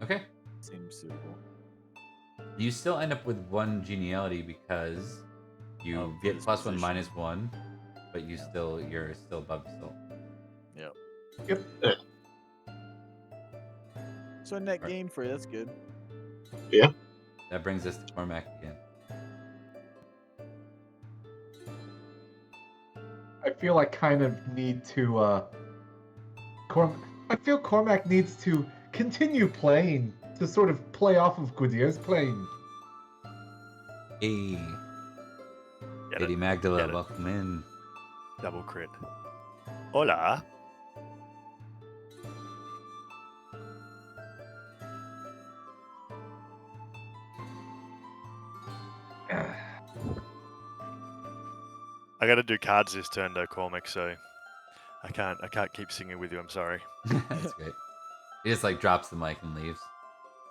Okay. Seems suitable. You still end up with 1 geniality because you get his +1 position. -1, but you're still above salt. Yep. Yep. So a net gain for you. That's good. Yeah. That brings us to Cormac again. I feel I kind of need to. I feel Cormac needs to continue playing to sort of play off of Gudier's playing. Hey, Get Lady it. Magdala, Get it. welcome in. Double crit. Hola. I got to do cards this turn though, Cormac. So I can't keep singing with you. I'm sorry. That's great. He just like drops the mic and leaves.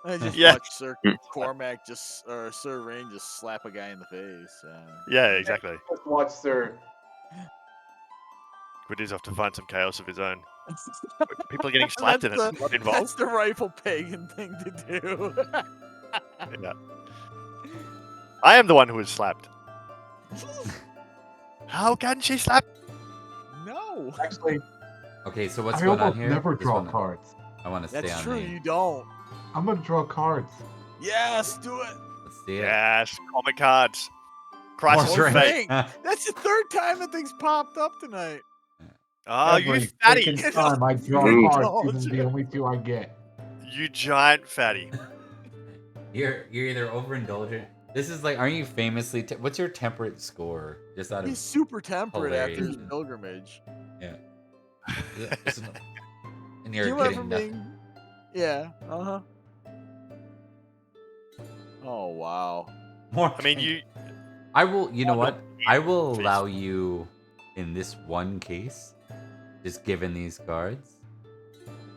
I just Yeah. watched Sir Cormac or Sir Rain just slap a guy in the face. Yeah, exactly. Just watch Sir. Quiddy's off to find some chaos of his own. People are getting slapped and it's not involved. That's the rightful pagan thing to do. Yeah. I am the one who was slapped. How can she slap? No. Actually, Okay, so what's I going on almost here? never Just draw wanna- cards. I want to stay That's on true. the. You don't. I'm gonna draw cards. Yes, do it. Let's see it. Yes, comic cards. Crisis More of drink. Fate. That's the third time that thing's popped up tonight. Oh, you Every fatty. freaking time I draw Ooh. cards, these are the only 2 I get. You giant fatty. You're either overindulgent. This is like, aren't you famously? What's your temperate score? Just out of He's super temperate after his hilarious. pilgrimage. Yeah. And Do you're you remember getting nothing. being? Yeah. Oh wow. More. I mean, you. I will. You know Oh, what? I will Please. allow you, in this one case, just given these cards,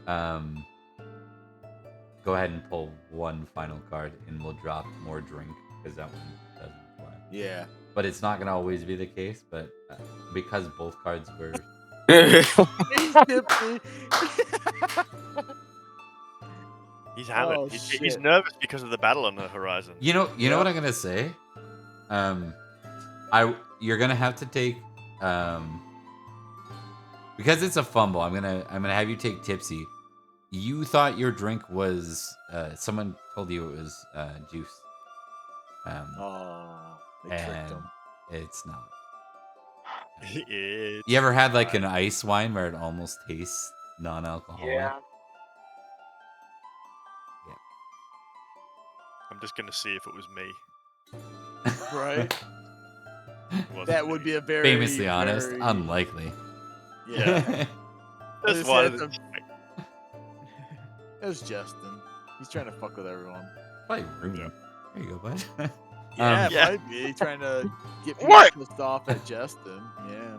go ahead and pull 1 final card, and we'll drop more drink because that one doesn't apply. Yeah. But it's not gonna always be the case. But because both cards were. He's tipsy. He's hammered. Oh, He's shit. nervous because of the battle on the horizon. You know what I'm gonna say? You're gonna have to take because it's a fumble. I'm gonna have you take tipsy. You thought your drink was someone told you it was juice. Oh, they tricked And him. it's not. It's You ever had like fine. an ice wine where it almost tastes non-alcoholic? Yeah. I'm just gonna see if it was me. Right? It wasn't That would me. be a very, Famously honest, very, unlikely. yeah. I was Just gonna say, wanted that's it was Justin. He's trying to fuck with everyone. Probably rude. There you go, bud. Yeah, Yeah. might be trying to get people What? pissed off at Justin. Yeah.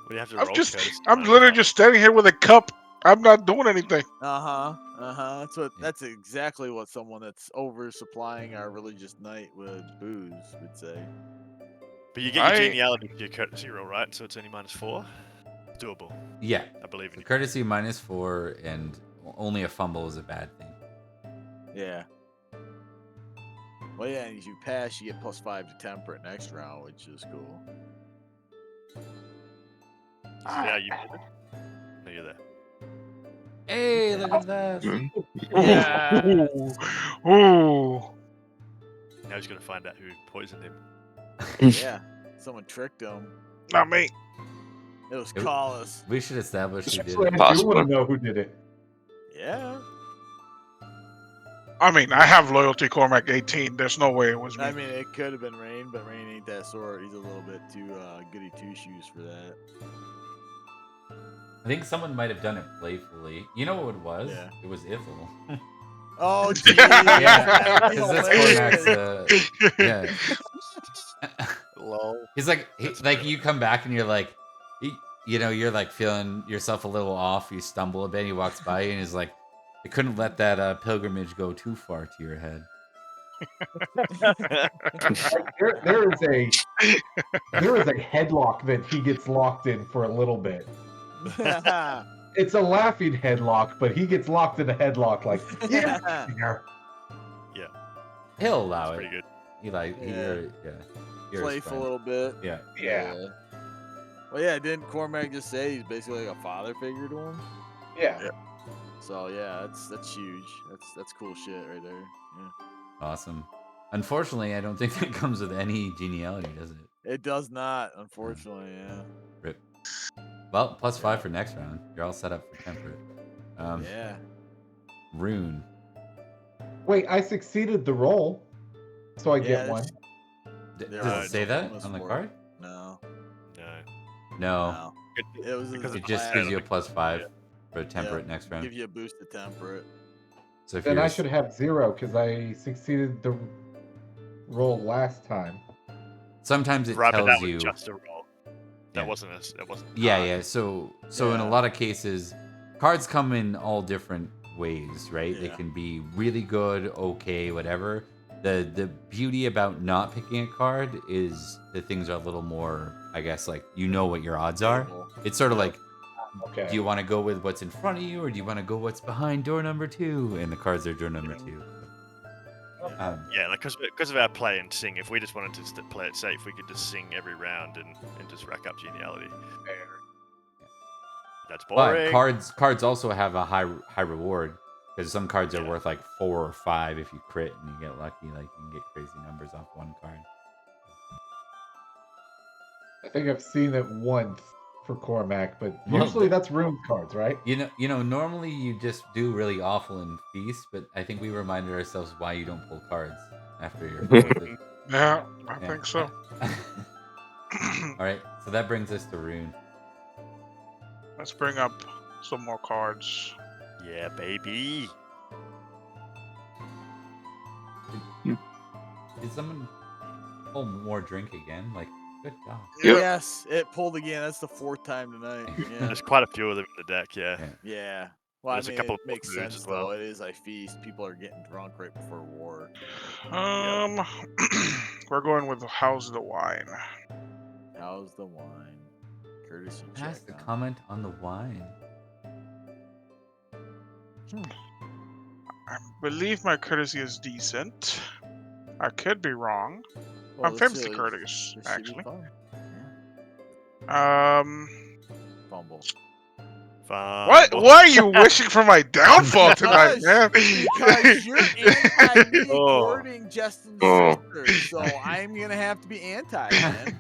We have to I'm roll just, courtesy I'm minus literally one. just standing here with a cup. I'm not doing anything. That's exactly what someone that's oversupplying our religious night with booze would say. But you get your I- geniality for your courtesy roll, right? So it's only -4. It's doable. Yeah. I believe in So you. courtesy -4, and only a fumble is a bad thing. Yeah. Well, yeah, and if you pass, you get +5 to temperate next round, which is cool. Yeah, you did it. No, you're there. Hey, look at that. Yeah. Ooh. Now he's gonna find out who poisoned him. Yeah. Someone tricked him. Not me. It was It- Collis. We should establish who did Actually, it. I do Possibly. want to know who did it. Yeah. I mean, I have loyalty Cormac 18. There's no way it was me. I mean, it could have been Rain, but Rain ain't that sort. He's a little bit too goody two shoes for that. I think someone might have done it playfully. You know what it was? Yeah. It was Ithel. Oh, geez. Yeah, He's because that's hilarious. Cormac's. Yeah. Lol. He's like, That's like fair. you come back and you're like, you know, you're like feeling yourself a little off. You stumble a bit. He walks by you and he's like, I couldn't let that pilgrimage go too far to your head. Like, there is a headlock that he gets locked in for a little bit. It's a laughing headlock, but he gets locked in a headlock. Like, yeah, Yeah, He'll allow that's it. pretty good. He like, Yeah. you're his Playful a friend. little bit. Yeah. Yeah. Well, yeah, didn't Cormac just say he's basically like a father figure to him? Yeah. So yeah, that's huge. That's cool shit right there. Yeah. Awesome. Unfortunately, I don't think that comes with any geniality, does it? It does not, unfortunately. Yeah. Rip. Well, +5 Yeah. for next round. You're all set up for temperate. Yeah. Rune. Wait, I succeeded the roll, so I get one. There Does are it say no that bonus on the for it. card? No. No. No. Good. It was Because a It just class. gives you a +5 Yeah. for temperate next round. Give you a boost to temperate. So if Then you're I should have 0 because I succeeded the roll last time. sometimes it Right, but tells that was you. just a roll. That Yeah. wasn't a. That wasn't. Yeah, hard. yeah. So in a Yeah. lot of cases, cards come in all different ways, right? They Yeah. can be really good, okay, whatever. The beauty about not picking a card is that things are a little more, I guess, like you know what your odds are. Stable. It's sort of Yep. like, Okay. do you want to go with what's in front of you, or do you want to go what's behind door number 2? And the cards are door number 2. Yeah, like because of our play and sing, if we just wanted to play it safe, we could just sing every round and just rack up geniality. That's boring. But cards also have a high reward because some cards are Yeah. worth like 4 or 5 if you crit and you get lucky. Like you can get crazy numbers off one card. I think I've seen it once for Cormac, but Well, usually that's Rune's cards, right? You know, normally you just do really awful in Feast, but I think we reminded ourselves why you don't pull cards after your fourth. Yeah, I Yeah. think so. All right, so that brings us to Rune. Let's bring up some more cards. Yeah, baby. Did someone pull more drink again? Like, good God. Yep. Yes, it pulled again. That's the 4th time tonight. Yeah. There's quite a few of them in the deck. Yeah. Yeah. Yeah. Well, There's a I mean, couple it of makes foods sense as well. though. It is like feast. People are getting drunk right before war. We're going with How's the Wine. How's the wine? Courtesy Pass check. the huh? comment on the wine. I believe my courtesy is decent. I could be wrong. Well, I'm this famously is- courteous, this should be actually. fun. Yeah. Um, Fumble. What? Why are you wishing for my downfall tonight, man? Because you're anti me Oh. courting Justin's Oh. sister, so I'm gonna have to be anti, man.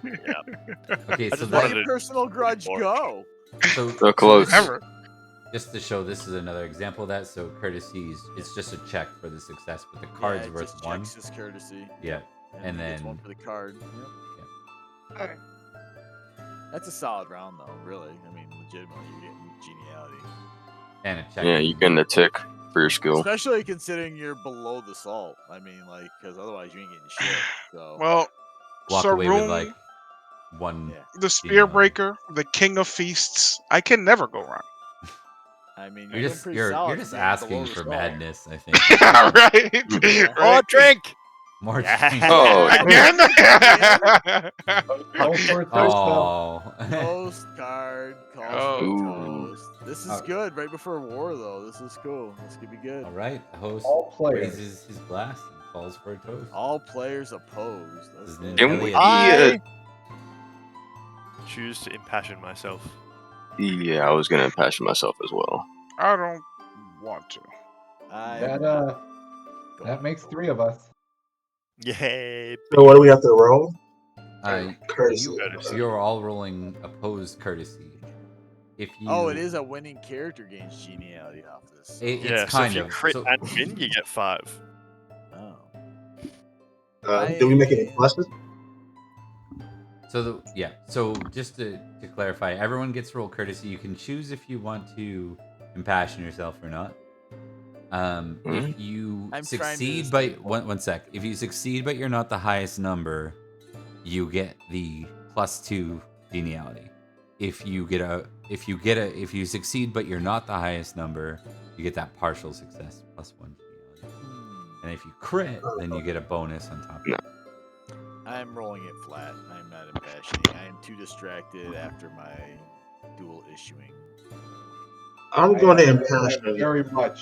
Okay, I so just Let wanted your to personal grudge work. go. so So close. this is- Ever. just to show, this is another example of that. So courtesies, it's just a check for the success, but the card's it worth just 1. checks his courtesy. Yeah, and he gets then- 1 for the card. Yep. Alright. That's a solid round, though. Really, I mean, legitimately, you're getting geniality. and a check. Yeah, you getting a tick for your skill. Especially considering you're below the salt. I mean, like, because otherwise you ain't getting shit. So Well, walk away with Sarun, like 1. yeah, the Spearbreaker, the King of Feasts, I can never go wrong. I mean, You're doing just pretty you're solid just for being below asking the for salt. madness, I think. Yeah, right. Yeah. More Right. drink. More Yeah. drink. Oh, Again? Go for a toast, though. Oh. Toast card calls Oh. for Ooh. toast. This is Oh. good right before war, though. This is cool. This could be good. All right, the host All players. raises his glass and calls for a toast. All players opposed. That's This is good. Can we- Nanteleod. I choose to impassion myself. Yeah, I was gonna passion myself as well. I don't want to. I'm That going makes for 3 of us. Yay. So what do we have to roll? You, Courtesy. you're all rolling opposed courtesy. If you, Oh, it is a winning character gains geniality off this. It's Yeah, so kind if you of. crit So, and win, you get 5. Oh. Do we make any pluses? so just to clarify, everyone gets to roll courtesy. You can choose if you want to impassion yourself or not. If you I'm trying to succeed by distinguish. one sec, if you succeed but you're not the highest number, you get the +2 geniality. If you succeed but you're not the highest number, you get that partial success +1 geniality. And if you crit, then you get a bonus on top of No. it. I'm rolling it flat. I'm not impassioning. I am too distracted after my dual issuing. I'm going to I am impassion. very much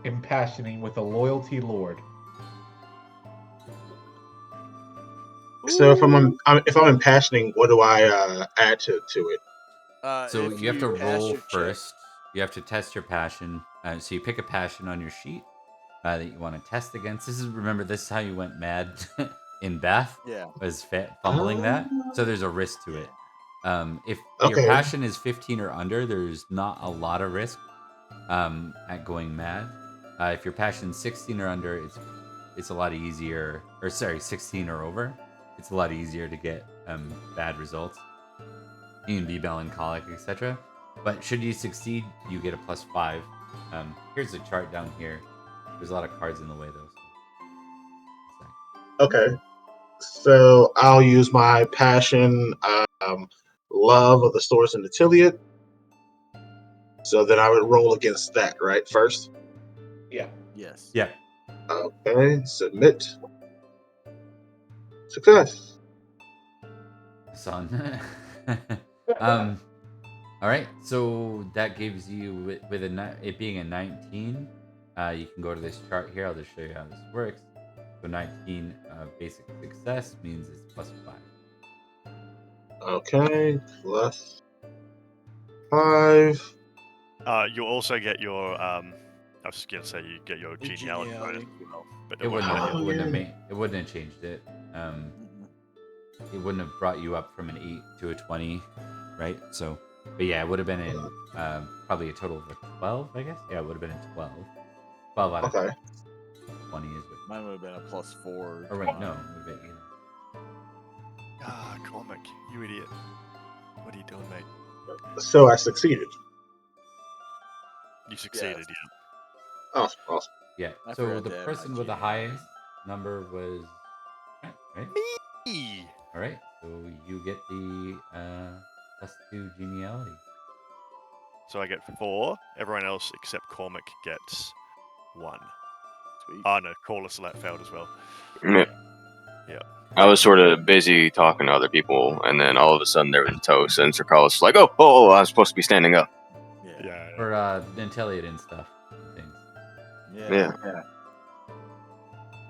impassioning with a loyalty lord. So if I'm impassioning, what do I add to it? So If you have to pass roll your check- first. You have to test your passion. So you pick a passion on your sheet that you want to test against. Remember, this is how you went mad in Bath. Yeah. Was fumbling that. So there's a risk to it. If your Okay. passion is 15 or under, there's not a lot of risk at going mad. If your passion's 16 or under, it's a lot easier. Or sorry, 16 or over, it's a lot easier to get bad results. You can be melancholic, etc. But should you succeed, you get a +5. Here's the chart down here. There's a lot of cards in the way though. So. Okay. So I'll use my passion, love of the stores in Nanteleod. So then I would roll against that, right? First. Yeah. Yes. Yeah. Okay. Submit. Success. Son. All right. So that gives you with it being a 19. You can go to this chart here. I'll just show you how this works. So 19 basic success means it's +5. Okay. +5. You also get your I was just gonna say you get your Your geniality geniality. bonus as well, but It wouldn't have. Oh, yeah. It wouldn't have changed it. It wouldn't have brought you up from an 8 to a 20, right? So, but yeah, it would have been in probably a total of a 12, I guess. Yeah, it would have been in 12. 12 out of Okay. 20 is what. Mine would have been a +4. Or wait, no, it would have been either. Ah, Cormac, you idiot. What are you doing, mate? So I succeeded. You succeeded, Awesome. Yeah. I So forgot the to add person my with the geniality. highest number was right. yeah. All right. So you get the +2 geniality. So I get 4. Everyone else except Cormac gets 1. Sweet. Oh no, Caller Select failed as well. Yeah. Yeah. I was sort of busy talking to other people, and then all of a sudden there was a toast, and Sir Carlos was like, oh, I was supposed to be standing up. Yeah. For Nanteleod and stuff. Things. Yeah.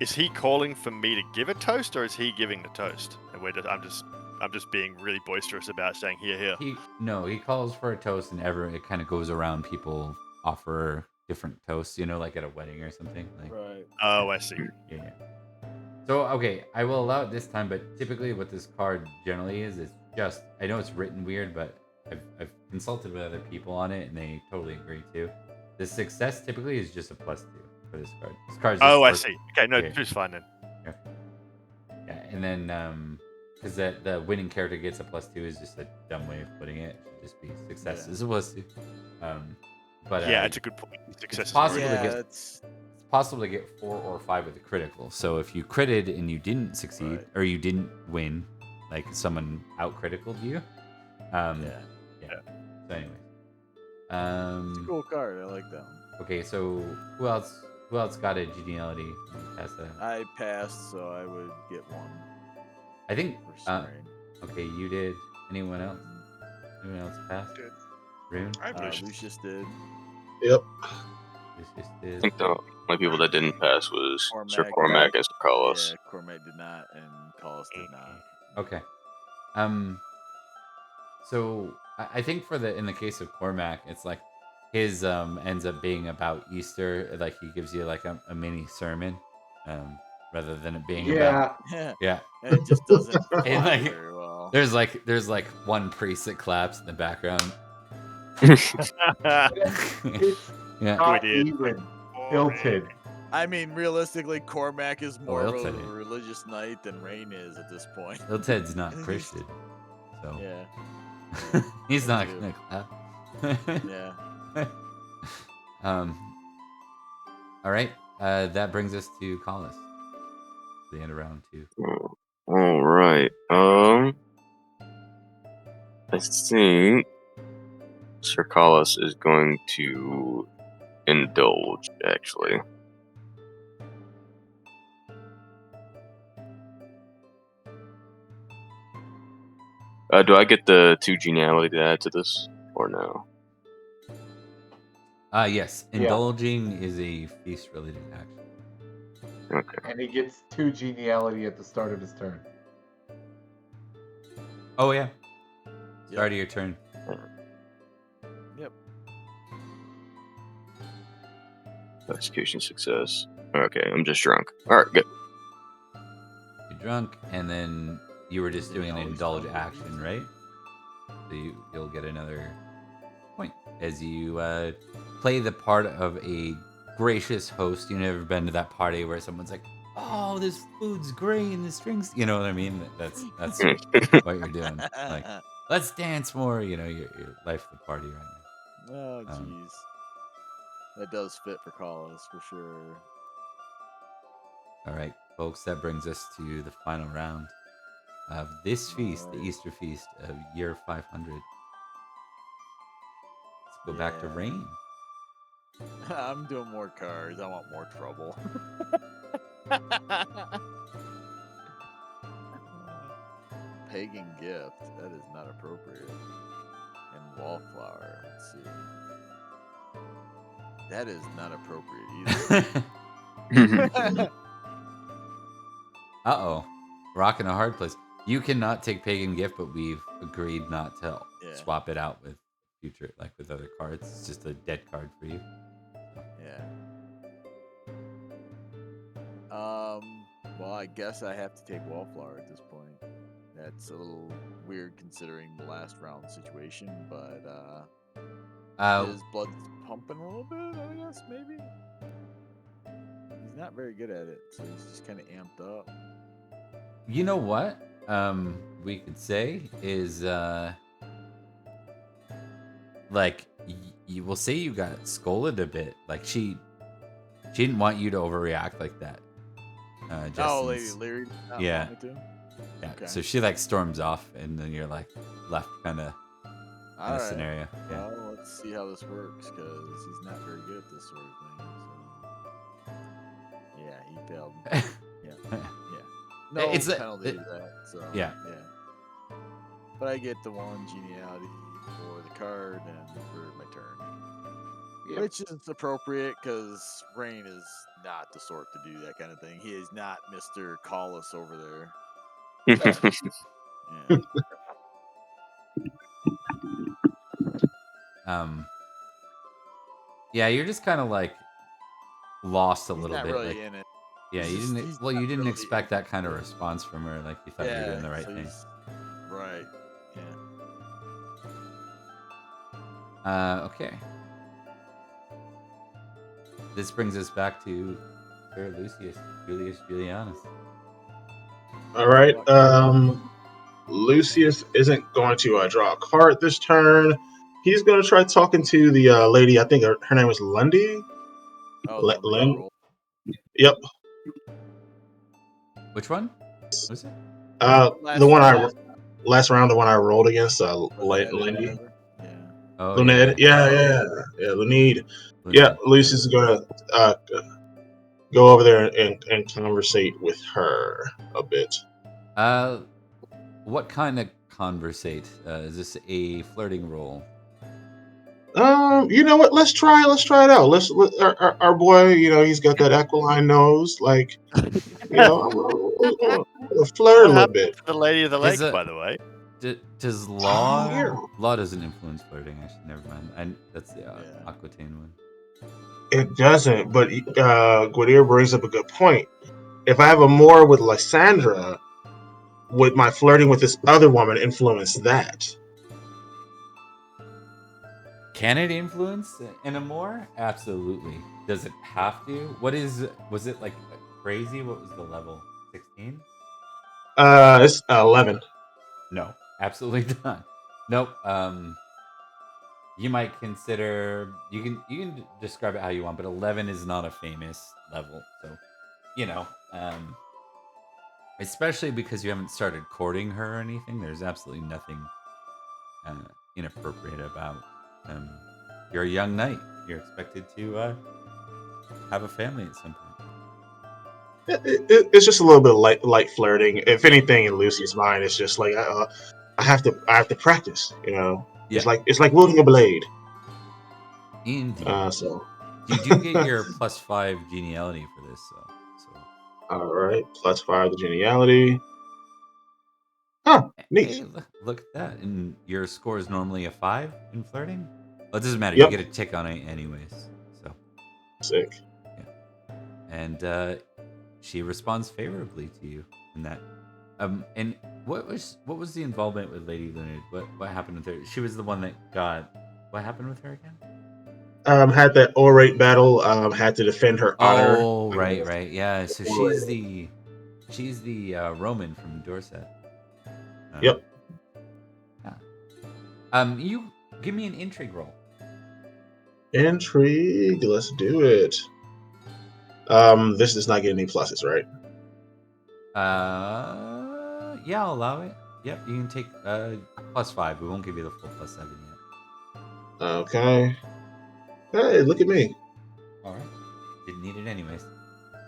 Is he calling for me to give a toast, or is he giving the toast? And I'm just I'm just being really boisterous about saying here. He calls for a toast, and it kind of goes around. People offer different toasts, like at a wedding or something. Like, Right. Oh, I see. yeah. So okay, I will allow it this time, but typically what this card generally is just, I know it's written weird, but I've consulted with other people on it, and they totally agree too. The success typically is just a +2 for this card. This card's just Oh, I for- see. Okay, no, yeah. two's fine then. Yeah, and then because the winning character gets a +2 is just a dumb way of putting it. It should just be success is a +2. But Yeah, it's a good point. Success it's is possible already- to get it's possible to get 4 or 5 with a critical. So if you critted and you didn't succeed, Right. or you didn't win, like someone out criticaled you. yeah. So anyways, It's a cool card. I like that one. okay. So who else got a geniality? Pass that out. I passed, so I would get one I think. for Serene. Okay, you did. Anyone else? Anyone else pass? Did. Rune. I pushed. Lucius did. Yep. Lucius I did. think the only people that didn't pass was Sir Cormac. Cormac and Sir Carlos. Yeah, Cormac did not, and Collis did not. Okay. So I think in the case of Cormac, it's like his ends up being about Easter. Like he gives you like a mini sermon, rather than it being about Yeah, and it just doesn't fly like- very well. There's like one priest that claps in the background. It's Yeah. not We did. even tilted. I mean, realistically, Cormac is more he'll of tell a you. religious knight than Rain is at this point. Ted's not He's- Christian, so Yeah, he's not Too. gonna clap. yeah. All right. That brings us to Collis. The end of round 2. All right. I think Sir Carlos is going to indulge, actually. Do I get the 2 geniality to add to this, or no? Yes. Yeah. Indulging is a feast-related action. Okay. And he gets 2 geniality at the start of his turn. Oh yeah. Yep. Start of your turn. Yep. Execution success. Okay, I'm just drunk. All right, good. You're drunk, and then you were just Yeah, doing an always indulge indulge. action, right? So you'll get another point as you play the part of a gracious host. You've never been to that party where someone's like, "Oh, this food's great and this drinks," you know what I mean? That's what you're doing. Like, let's dance more. Your life of the party right now. Oh, jeez. That does fit for Collis for sure. All right, folks, that brings us to the final round of this feast, the Alright. Easter feast of year 500. Let's go back to Yeah. Rain. I'm doing more cards. I want more trouble. Pagan gift. That is not appropriate. And wallflower. Let's see. That is not appropriate either. Uh-oh. Rock in a hard place. You cannot take Pagan Gift, but we've agreed not to Yeah. swap it out with future, like with other cards. It's just a dead card for you. Yeah. Well, I guess I have to take wallflower at this point. That's a little weird considering the last round situation, but his blood's pumping a little bit, I guess, maybe. He's not very good at it, so he's just kind of amped up. You know what? We could say is like you will say you got scolded a bit. Like she didn't want you to overreact like that. Oh, Lady Justin's- Leary. did not Yeah. want me to? Yeah. Okay. So she like storms off, and then you're like left kind of in a Alright. scenario. Yeah. Well, let's see how this works, because he's not very good at this sort of thing. So. Yeah, he failed. Yeah. No It's a- penalty to that. So yeah. But I get the 1 geniality for the card and for my turn. Yep. Which is appropriate because Rain is not the sort to do that kind of thing. He is not Mr. Collis over there. Yeah. Yeah, you're just kind of like lost a He's little not bit. really Like, in it. yeah, He's you just- didn't. he's Well, not you didn't really expect in that kind of it. response from her. Like, you thought you were doing the right so thing. he's- Right. Yeah. Okay. This brings us back to Sir Lucius Julius Julianus. All right. Lucius isn't going to draw a card this turn. He's going to try talking to the lady. I think her name was Lundy. Oh, the one we Lynn. rolled. Yep. Which one? Was it? The one last round, the one I rolled against Luned or Lindy. whatever. Yeah. Oh, Luned. Yeah. Luned. Yeah, Lucius is going to go over there and conversate with her a bit. What kind of conversate? Is this a flirting role? You know what? Let's try it out. Our boy, he's got that aquiline nose. Like, we'll flirt What a little happened bit. to the Lady of the Lake, Is it- by the way? Does law? Yeah. Law doesn't influence flirting. Actually, never mind. That's the Yeah. Aquitaine one. It doesn't, but Gwydir brings up a good point. If I have a more with Lysandra, would my flirting with this other woman influence that? Can it influence in a more? Absolutely. Does it have to? Was it like crazy? What was the level? 16? It's 11. No, absolutely not. Nope. You might consider you can describe it how you want, but 11 is not a famous level, so especially because you haven't started courting her or anything. There's absolutely nothing inappropriate about. You're a young knight. You're expected to have a family at some point. It's just a little bit of light flirting. If anything, in Lucy's mind, it's just like I have to practice. Yeah. It's like wielding a blade. Indeed. So You do get your +5 geniality for this, so. All right, +5 to geniality. Oh, neat. Hey, look at that. And your score is normally a 5 in flirting? Well, it doesn't matter. Yep. You get a tick on it anyways. So. Sick. Yeah. And she responds favorably to you in that. And what was the involvement with Lady Lunid? What happened with her? She was the one that got. What happened with her again? Had that orate battle. Had to defend her honor. Oh, right. Yeah. So she's the Roman from Dorset. Yep. Yeah. You give me an intrigue roll. Intrigue. Let's do it. This does not get any pluses, right? Yeah, I'll allow it. Yep, you can take +5. We won't give you the full +7 yet. Okay. Hey, look at me. All right. Didn't need it anyways.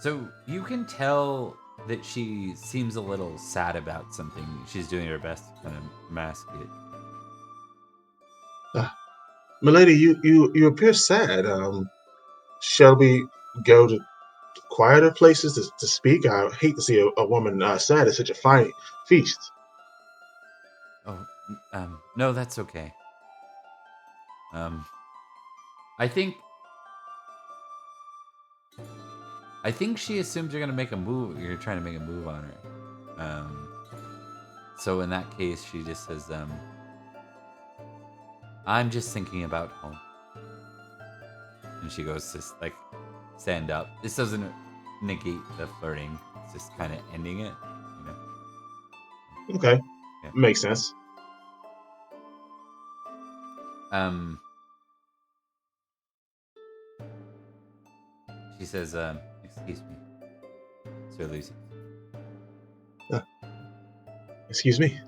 So you can tell that she seems a little sad about something. She's doing her best to kind of mask it. Milady, you appear sad. Shall we go to quieter places to speak? I hate to see a woman sad at such a fine feast. Oh, no, that's okay. I think she assumes you're gonna make a move. You're trying to make a move on her. So in that case, she just says, "I'm just thinking about home," and she goes to like stand up. This doesn't negate the flirting. It's just kind of ending it, you know. Okay, Yeah. Makes sense. She says, "Excuse me, Sir Lucy." Excuse me.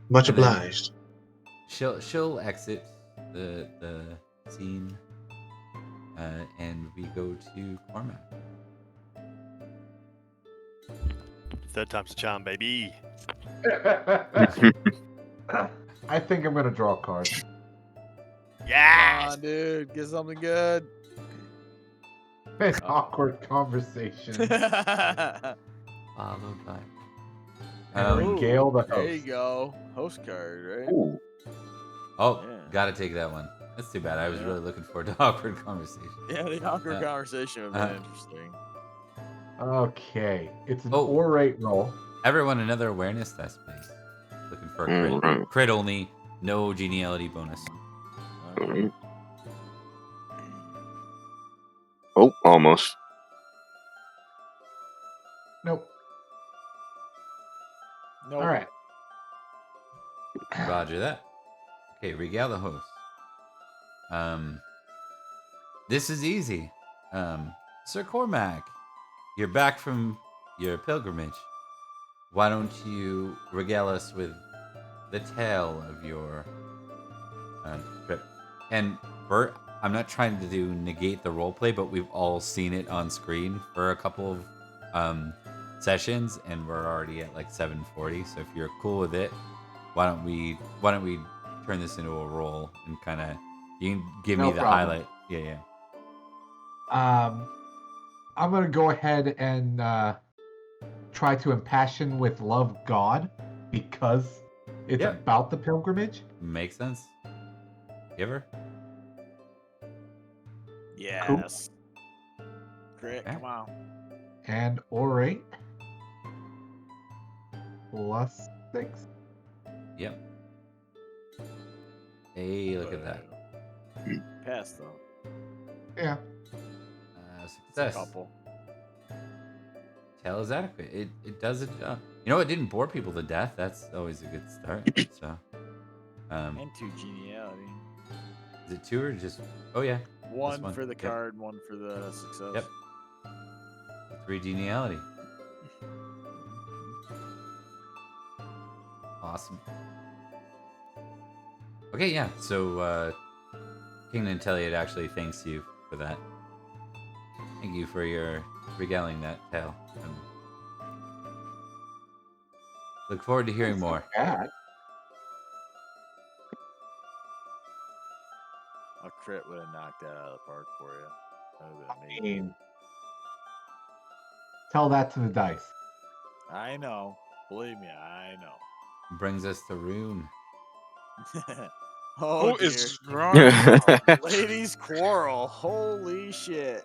Much And then obliged. She'll exit the scene, and we go to Cormac. Third time's a charm, baby. I think I'm gonna draw a card. Come Yes. on, dude. Get something good. An awkward conversation. Followed by And regale the There you host. go. Host card, right? Ooh. Oh, Yeah. gotta take that one. That's too bad. I was Yeah. really looking forward to awkward conversation. Yeah, the awkward Yeah. conversation would be interesting. Okay. It's an Oh. orate roll. Everyone, another awareness test, please. Looking for a crit. Alright. Crit only, no geniality bonus. Alright. Oh, almost. Nope. Nope. All right. Roger that. Okay, regale the host. This is easy. Sir Cormac, you're back from your pilgrimage. Why don't you regale us with the tale of your trip? And Bert, I'm not trying to negate the roleplay, but we've all seen it on screen for a couple of sessions, and we're already at like 7:40. So if you're cool with it, why don't we turn this into a roll and kind of you can give No me the problem. highlight. Yeah. I'm gonna go ahead and try to impassion with love God because it's Yeah. about the pilgrimage. Makes sense. Give her. Yes. Crit, Okay. come on. And orate plus 6. Yep. Hey, look at that. Pass though. Yeah. It's a Success. couple. Tail is adequate. It does it. You know, it didn't bore people to death. That's always a good start. So, And 2 geniality. is it 2 or just? Oh yeah. One one. for the Yep. card, one for the success. Yep. 3 geniality. Awesome. Okay, yeah. So King Nanteleod actually thanks you for that. Thank you for your regaling that tale. Look forward to hearing more. Bad. A crit would have knocked that out of the park for you. That would have I been amazing. mean, tell that to the dice. I know. Believe me, I know. Brings us to Rune. Oh, Who dear. is wrong? Ladies quarrel. Holy shit.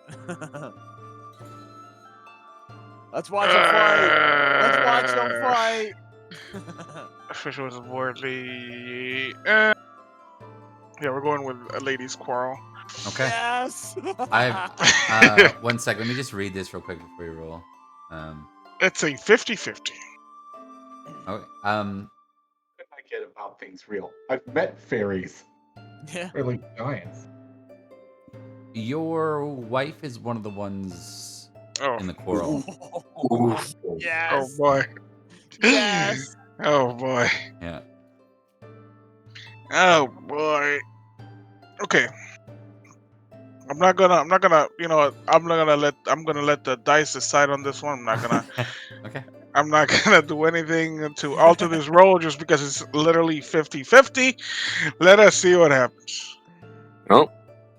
Let's watch them fight. Let's watch them fight. Official was wordly. Yeah, we're going with a ladies' quarrel. Okay. Yes. I've 1 sec. Let me just read this real quick before you roll. It's a 50-50. Okay. I get about things real. I've met fairies. Yeah. They're like giants. Your wife is one of the ones Oh. in the quarrel. Oh Yes. boy. Yes. Oh boy. Yeah. Oh boy. Okay. I'm not gonna you know what, I'm gonna let the dice decide on this one. Okay. I'm not gonna do anything to alter this roll just because it's literally 50-50. Let us see what happens. Oh,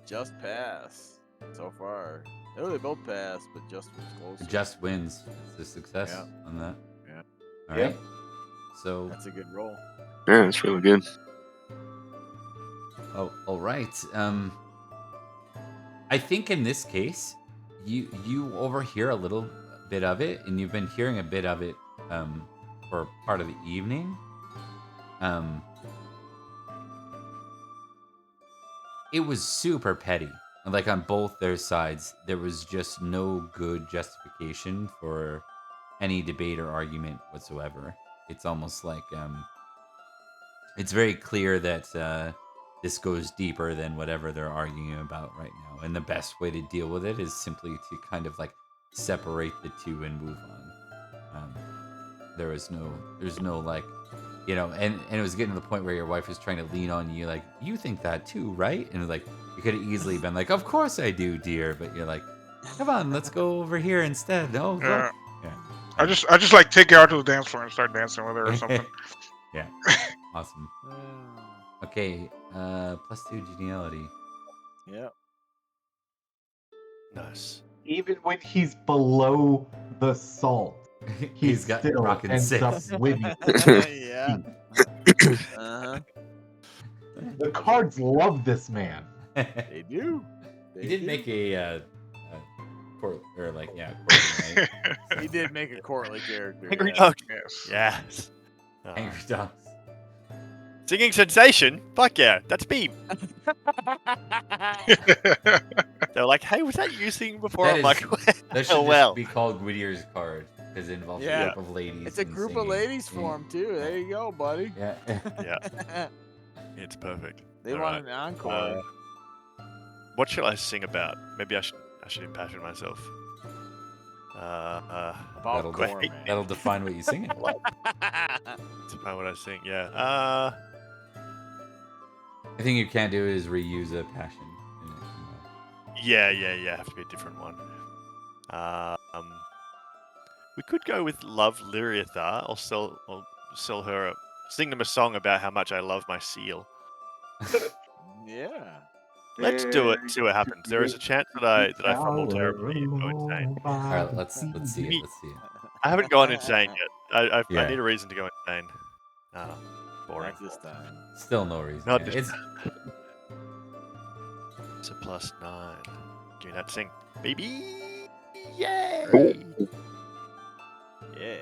Just pass so far. Oh, they both passed, but just was close. Just wins. It's a success Yeah. on that. Yeah. All Yep. right. So, That's a good roll. yeah, that's really good. all right. I think in this case, you overhear a little bit of it, and you've been hearing a bit of it for part of the evening. It was super petty. Like on both their sides, there was just no good justification for any debate or argument whatsoever. It's almost like it's very clear that this goes deeper than whatever they're arguing about right now. And the best way to deal with it is simply to kind of like separate the two and move on. There's no like, you know, and it was getting to the point where your wife was trying to lean on you, like, you think that too, right? And like, you could have easily been like, of course I do, dear. But you're like, come on, let's go over here instead. Oh, look. Yeah. Yeah. I just like take her out to the dance floor and start dancing with her or something. Yeah. Awesome. Okay. +2 geniality. Yep. Nice. Even when he's below the salt. He's got still rockin' ends six. up with you. Yeah. Uh-huh. The cards love this man. They do. He They did do. make a court or like courtly knight. He did make a courtly character. Angry yes. Dog. Yes. Yes. Angry dogs. Singing sensation? Fuck yeah, that's me. They're like, hey, was that you singing before? That I'm is- like, That should oh, well. just be called Whittier's card because it involves Yeah. a group of ladies. It's a and group of singing. ladies for him too. There you go, buddy. Yeah. Yeah, it's perfect. They All want right. an encore. What shall I sing about? Maybe I should impassion myself. About That'll, corn, def- man. that'll define what you sing. That's about what I sing. Yeah. The thing you can't do is reuse a passion. Yeah. Have to be a different one. We could go with Love Lyriathar. I'll sell her sing them a song about how much I love my seal. Yeah. Let's do it. See what happens. There is a chance that I fumble terribly and go insane. All right, let's see it. Let's see it. I haven't gone insane yet. I Yeah. need a reason to go insane. Boring. Not this time. Still no reason. Not Yeah, this It's a +9. Give me that sing, baby. Yay! Yeah.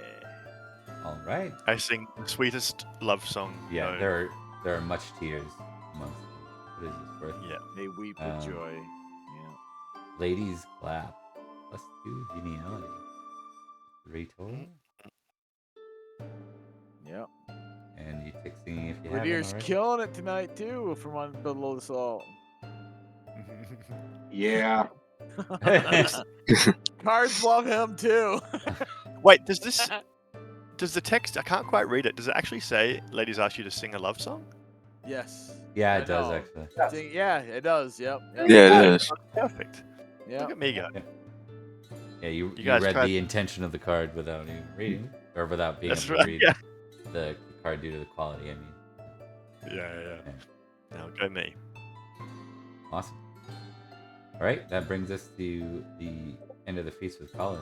all right. I sing the sweetest love song. Yeah, known. there are much tears amongst them. What is this worth? Yeah. They weep with Um, joy. Yeah. Ladies clap. +2 geniality. 3 total. Yep. And you tick singing if you have Whittier's already. killing it tonight too from on Below the Salt. Yeah. Cards love him too. Wait, does the text? I can't quite read it. Does it actually say "Ladies ask you to sing a love song"? Yes. Yeah, I it does know. actually. Yeah, it does. Yep. Yep. Yeah, it is. Perfect. Yep. Look at me go. Yeah, you guys read tried- the intention of the card without even reading, or without being That's able right. to read Yeah. the card due to the quality. I mean, Yeah. Now go me. awesome. All right, that brings us to the end of the feast with Collis.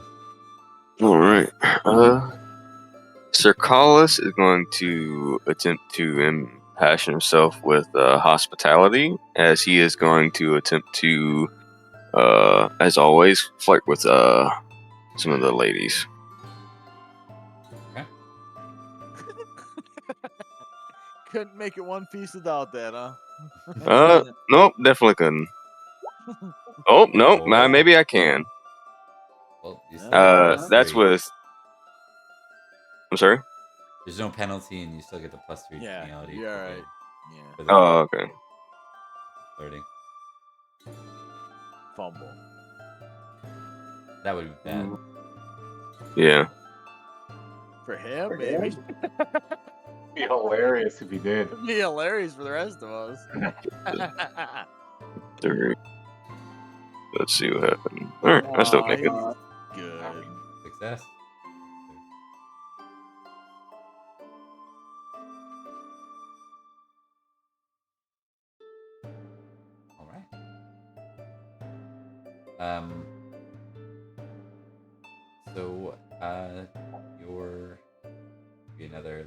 All right. Sir Collis is going to attempt to impassion himself with hospitality, as he is going to attempt to, as always, flirt with some of the ladies. Couldn't make it one feast without that, huh? Nope, definitely couldn't. Oh no, Oh. maybe I can. Well, you still get the That's +3. with. I'm sorry. There's no penalty, and you still get the +3 Yeah, geniality. you're for all the- right. Yeah. for the Oh, okay. flirting. Fumble. That would be bad. Yeah. For him, maybe. Be hilarious if he did. It'd be hilarious for the rest of us. 3. Let's see what happened. All right, I still make it. Good. Success. All right. So, you're another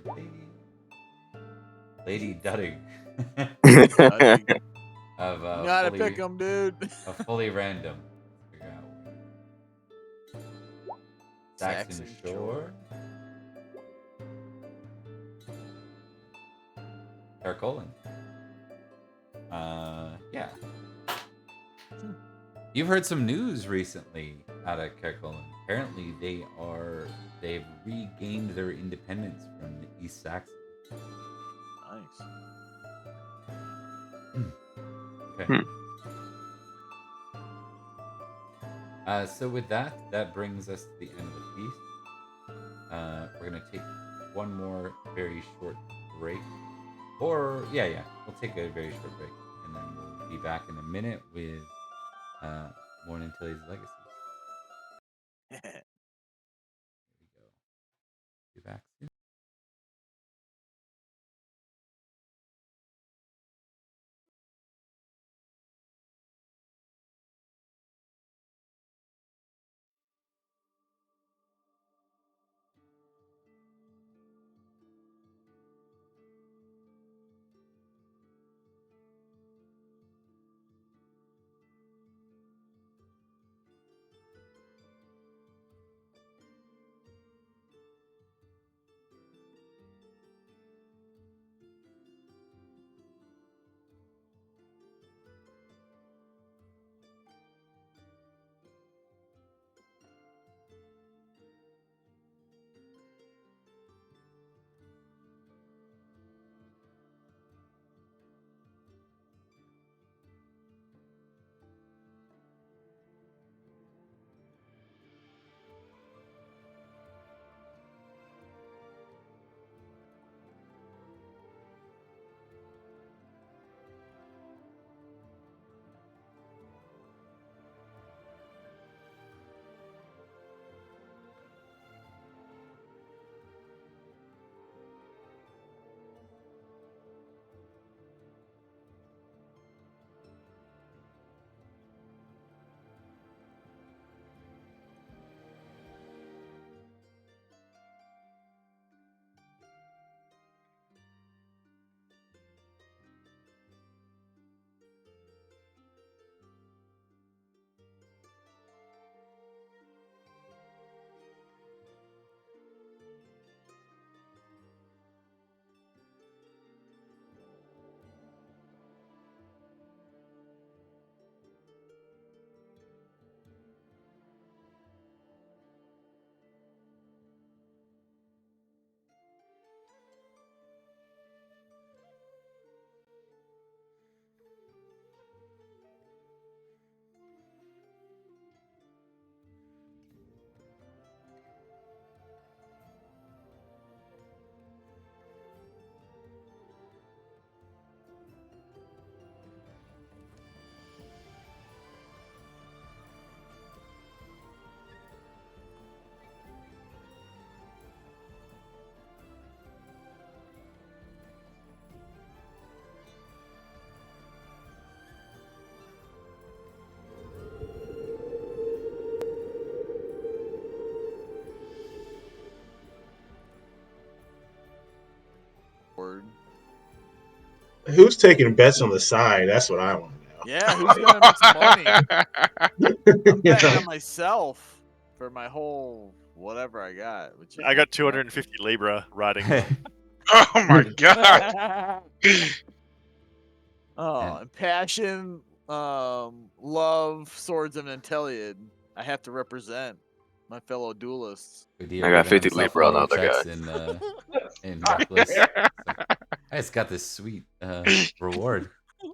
Lady Dudding. of You gotta fully, pick him, dude. a fully random. Figure out Saxon Shore. Carcolin. Yeah. You've heard some news recently out of Carcolin. Apparently, they've regained their independence from the East Saxons. Nice. Okay. So with that brings us to the end of the feast. We're gonna take one more very short break. Or yeah, we'll take a very short break, and then we'll be back in a minute with more Nanteleod's Legacy. Here we go. Be back soon. Who's taking bets on the side? That's what I want to know. Yeah, who's gonna make some money? I'm You betting know? on myself for my whole whatever I got, which is I got nothing. 250 Libra riding. Oh my god. Oh, and passion, love, swords of Nanteleod. I have to represent my fellow duelists. Goodyear I got giving 50 himself Libra on the auto other checks guy. in Reckless. It's like, I just got this sweet reward.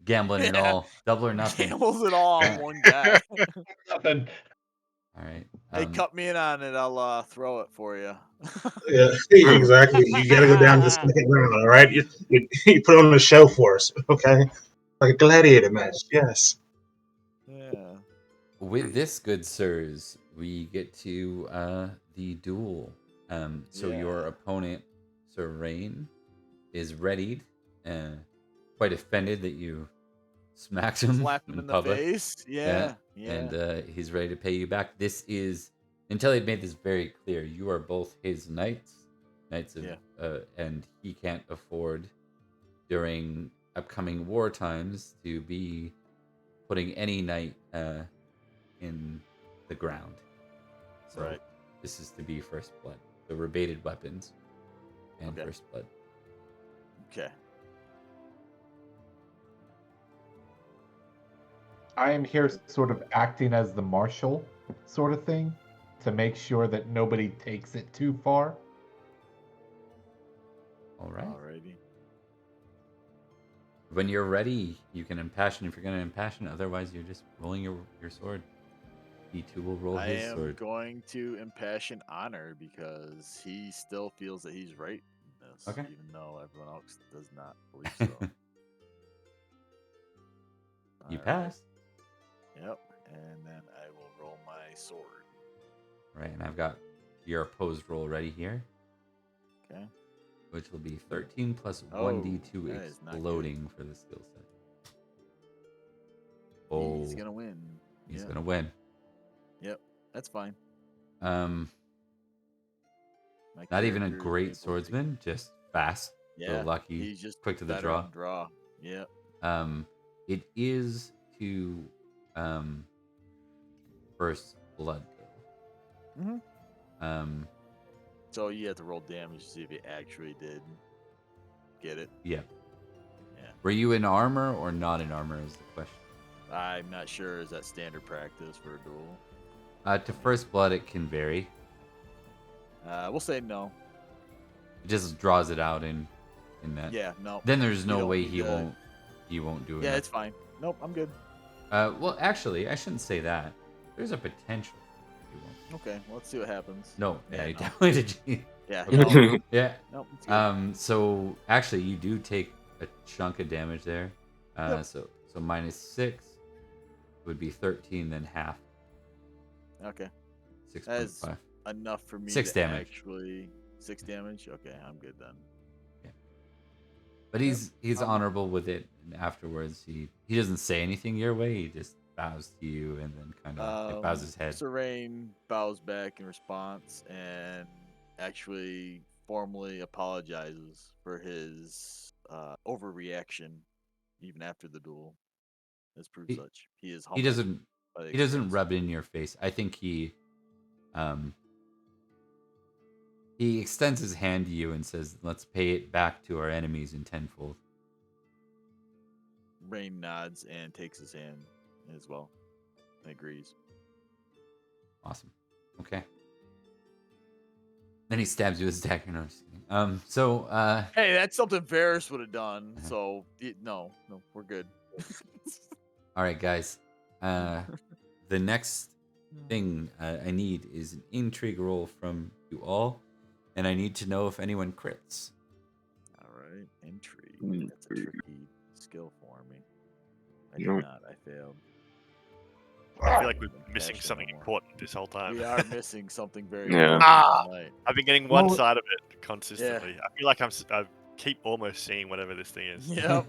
Gambling it Yeah. all. Double or nothing. Gambles it all on one guy. Nothing. All right. Hey, cut me in on it. I'll throw it for you. Yeah, exactly. You got to go down to the second round, all right? You put on a show for us, okay? Like a gladiator match, yes. Yeah. With this, good sirs, we get to the duel. So your Yeah. opponent, Sir Rain, is readied, quite offended that you smacked him Slapped him in in the public. face. Yeah. And he's ready to pay you back. This is until he made this very clear. You are both his knights, and he can't afford during upcoming war times to be putting any knight in the ground. So Right. this is to be first blood. The rebated weapons and Okay. first blood. Okay. I am here sort of acting as the marshal sort of thing to make sure that nobody takes it too far. All right. Alrighty. When you're ready, you can impassion if you're going to impassion. Otherwise, you're just rolling your sword. He2 will roll I his am sword. going to impassion honor because he still feels that he's right in this, Okay. even though everyone else does not believe so. You All right. pass. Yep. And then I will roll my sword. Right, and I've got your opposed roll ready here, Okay. which will be 13 plus Oh, 1d2 that is not good. exploding for the skill set. He's gonna win. He's Yep. gonna win. Yep. That's fine. My not even a character is great able to- swordsman, just fast. Yeah. So lucky. He's just quick to the better draw. on draw. Yep. It is to first blood though. Mm-hmm. So you have to roll damage to see if he actually did get it. Yeah. Yeah. Were you in armor or not in armor is the question. I'm not sure. Is that standard practice for a duel? To first blood, it can vary. We'll say no. It just draws it out in that. Yeah, no. Then there's We no don't way need he to- won't do it. Yeah, it's fine. Nope, I'm good. Well, actually, I shouldn't say that. There's a potential he won't. Okay, well, let's see what happens. No, Yeah, he no. definitely did. Yeah, Okay. no. Yeah. Nope, it's good. So actually, you do take a chunk of damage there. Yep. So -6 would be 13, then half. Okay. 6.5. That's enough for me 6 to damage. actually... 6 damage? Okay, I'm good then. But he's honorable with it. And afterwards, he doesn't say anything your way. He just bows to you and then kind of bows his head. Serene bows back in response and actually formally apologizes for his overreaction even after the duel. As proof such. He is humbled. He doesn't rub it in your face. I think he extends his hand to you and says, "Let's pay it back to our enemies in tenfold." Rain nods and takes his hand as well. And agrees. Awesome. Okay. Then he stabs you with his dagger. No, just kidding. Hey, that's something Varys would have done. So no, we're good. All right, guys. The next thing I need is an intrigue roll from you all, and I need to know if anyone crits. All right, intrigue. That's a tricky skill for me. I did not. I failed. I feel like we're missing Passion something no more. important this whole time. We are missing something very Yeah. important tonight. I've been getting one Well- side of it consistently. I feel like I keep almost seeing whatever this thing is. Yep.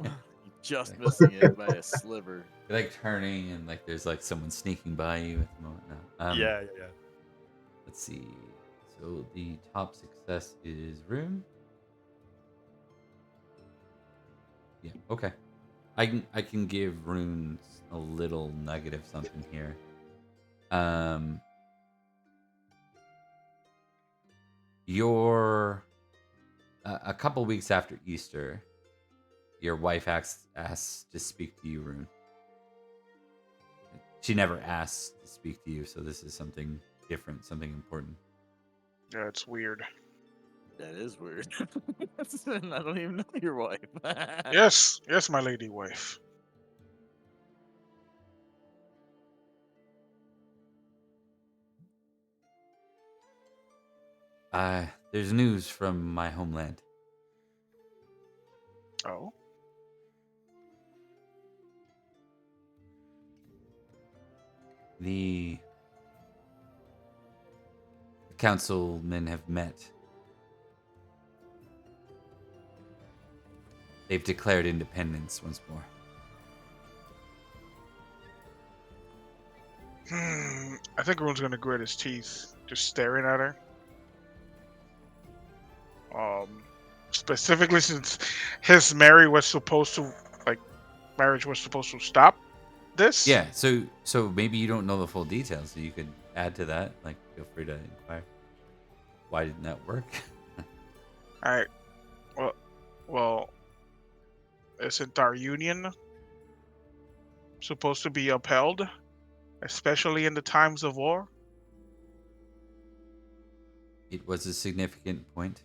Just missing it by a sliver. You're like turning, and like there's like someone sneaking by you at the moment. No. Yeah. Let's see. So the top success is Rune. Yeah. Okay. I can give runes a little nugget of something here. Your a couple weeks after Easter, your wife asks to speak to you, Rune. She never asks to speak to you, so this is something different, something important. Yeah, it's weird. That is weird. I don't even know your wife. Yes, yes, my lady wife. There's news from my homeland. Oh, The councilmen have met. They've declared independence once more. I think Rune's gonna grit his teeth, just staring at her. Specifically since his marriage was supposed to, marriage was supposed to stop this. Yeah, so maybe you don't know the full details, so you could add to that. Like, feel free to inquire. Why didn't that work? All right. Well, isn't our union supposed to be upheld, especially in the times of war? It was a significant point.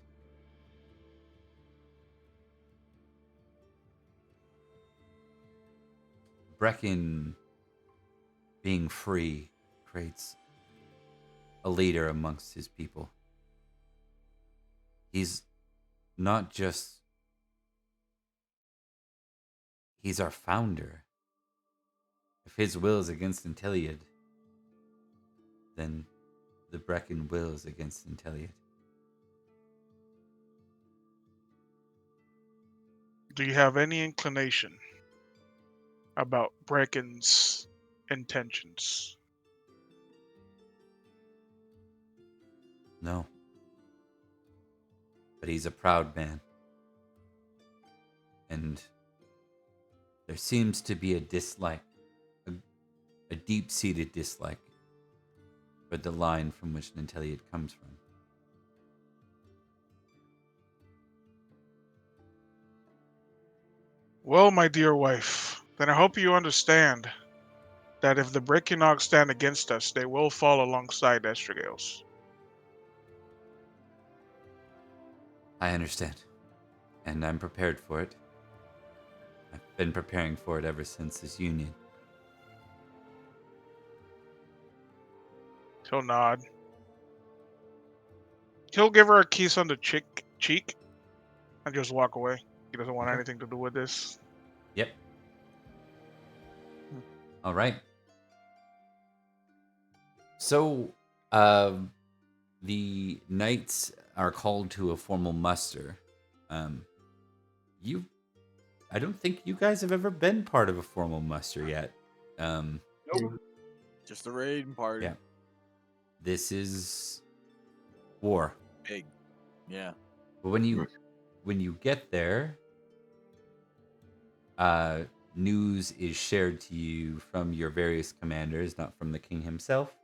Brecken being free creates a leader amongst his people. He's not just... He's our founder. If his will is against Nanteleod, then the Brecken will is against Nanteleod. Do you have any inclination about Brecken's intentions? No. But he's a proud man. And there seems to be a dislike, a deep-seated dislike for the line from which Nanteleod comes from. Well, my dear wife, then I hope you understand that if the Breckennog stand against us, they will fall alongside Estragales. I understand. And I'm prepared for it. I've been preparing for it ever since this union. He'll nod. He'll give her a kiss on the cheek and just walk away. He doesn't want Okay. anything to do with this. Yep. All right. So, the knights are called to a formal muster. I don't think you guys have ever been part of a formal muster yet. Nope. Just a raiding party. Yeah. This is war. Big. Yeah. But when you get there, news is shared to you from your various commanders, not from the king himself.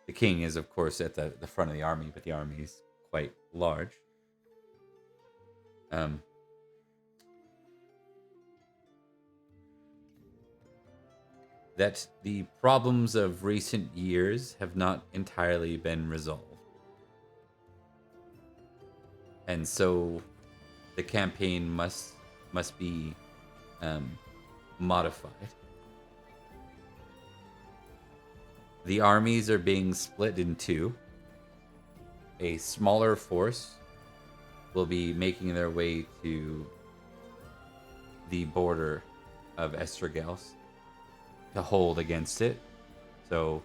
The king is, of course, at the front of the army, but the army is quite large. That the problems of recent years have not entirely been resolved. And so the campaign must be modified. The armies are being split in two. A smaller force will be making their way to the border of Estragales to hold against it. So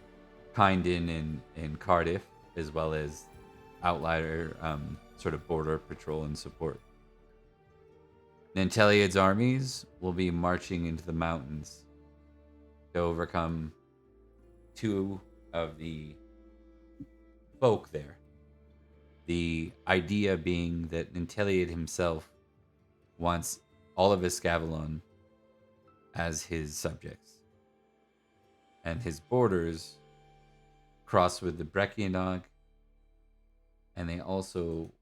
Kyndon and Cardiff, as well as Outlier, sort of border patrol and support. Nanteleod's armies will be marching into the mountains to overcome two of the folk there. The idea being that Nanteleod himself wants all of Escavalon as his subjects. And his borders cross with the Breccianog, and they also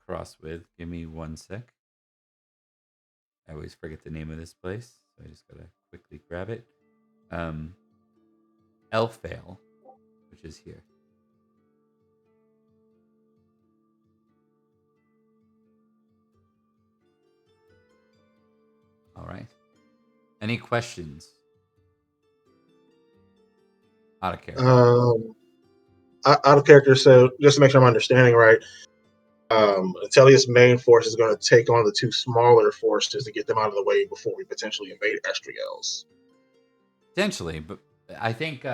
cross with, give me one sec. I always forget the name of this place, so I just gotta quickly grab it. Elfvale, which is here. All right. Any questions? Out of character. Out of character. So just to make sure I'm understanding right, Nanteleod's main force is going to take on the two smaller forces to get them out of the way before we potentially invade Estriels. Potentially, but I think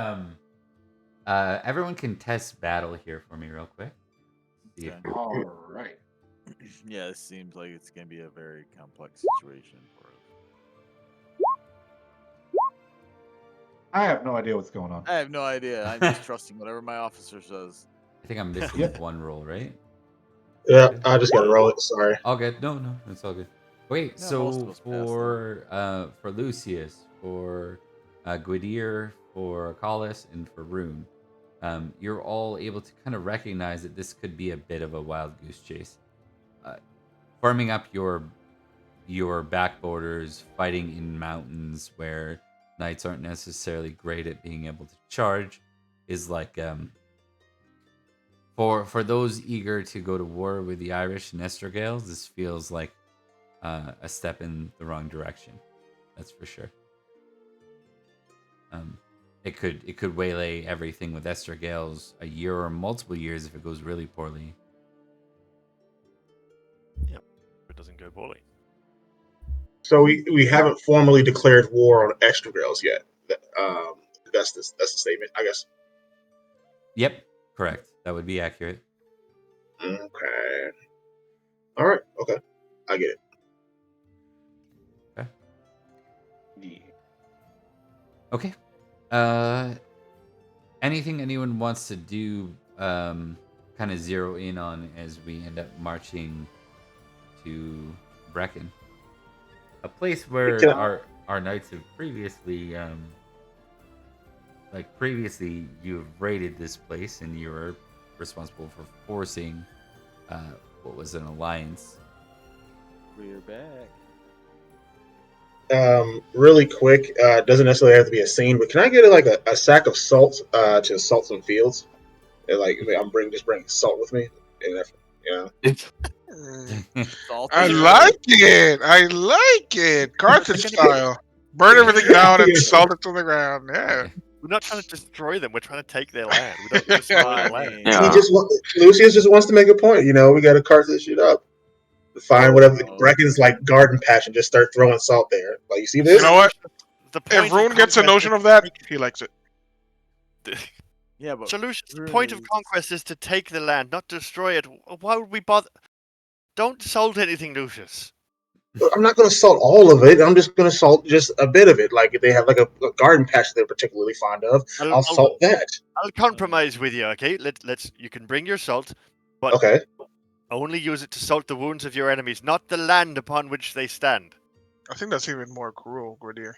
everyone can test battle here for me real quick. See if Okay. All right. Yeah, it seems like it's going to be a very complex situation for us. I have no idea what's going on. I have no idea. I'm just trusting whatever my officer says. I think I'm missing Yep. one roll, right? Yeah, I just got to roll it. Sorry. All good. No, it's all good. Wait, Yeah, most of so us passed for Lucius, for Gwydir, for Collis, and for Rune, you're all able to kind of recognize that this could be a bit of a wild goose chase. Farming up your back borders, fighting in mountains where knights aren't necessarily great at being able to charge, is like for those eager to go to war with the Irish and Estrogales, this feels like a step in the wrong direction. That's for sure. It could waylay everything with Estrogales a year or multiple years if it goes really poorly. Yep. It doesn't go poorly. So we haven't formally declared war on Estriels yet. That's the statement, I guess. Yep, correct. That would be accurate. Okay. All right. Okay, I get it. Okay. Yeah. Okay. Anything anyone wants to do, kind of zero in on as we end up marching to Brecken, a place where Can I- our knights have previously, previously you've raided this place and you were responsible for forcing, what was an alliance. We're back. Really quick, doesn't necessarily have to be a scene, but can I get like a sack of salt to salt some fields? And, like just bring salt with me. And Salt I is like it. I like it. Carthage style. Burn everything down and salt it to the ground. Yeah. We're not trying to destroy them. We're trying to take their land. We don't destroy Well, I the land. mean, Yeah. Lucius just wants to make a point. We got to cart this shit up. Find whatever the Brecken's like garden patch and just start throwing salt there. Like, you see this? You know what? The point If of Rune gets a conquest notion is of that, to he likes it. yeah, but solution. The really, point of conquest is to take the land, not destroy it. Why would we bother? Don't salt anything, Lucius. I'm not going to salt all of it. I'm just going to salt just a bit of it. Like, if they have like a garden patch they're particularly fond of, I'll salt that. I'll compromise with you, okay? Let's. You can bring your salt, but Okay. only use it to salt the wounds of your enemies, not the land upon which they stand. I think that's even more cruel, Gwydir.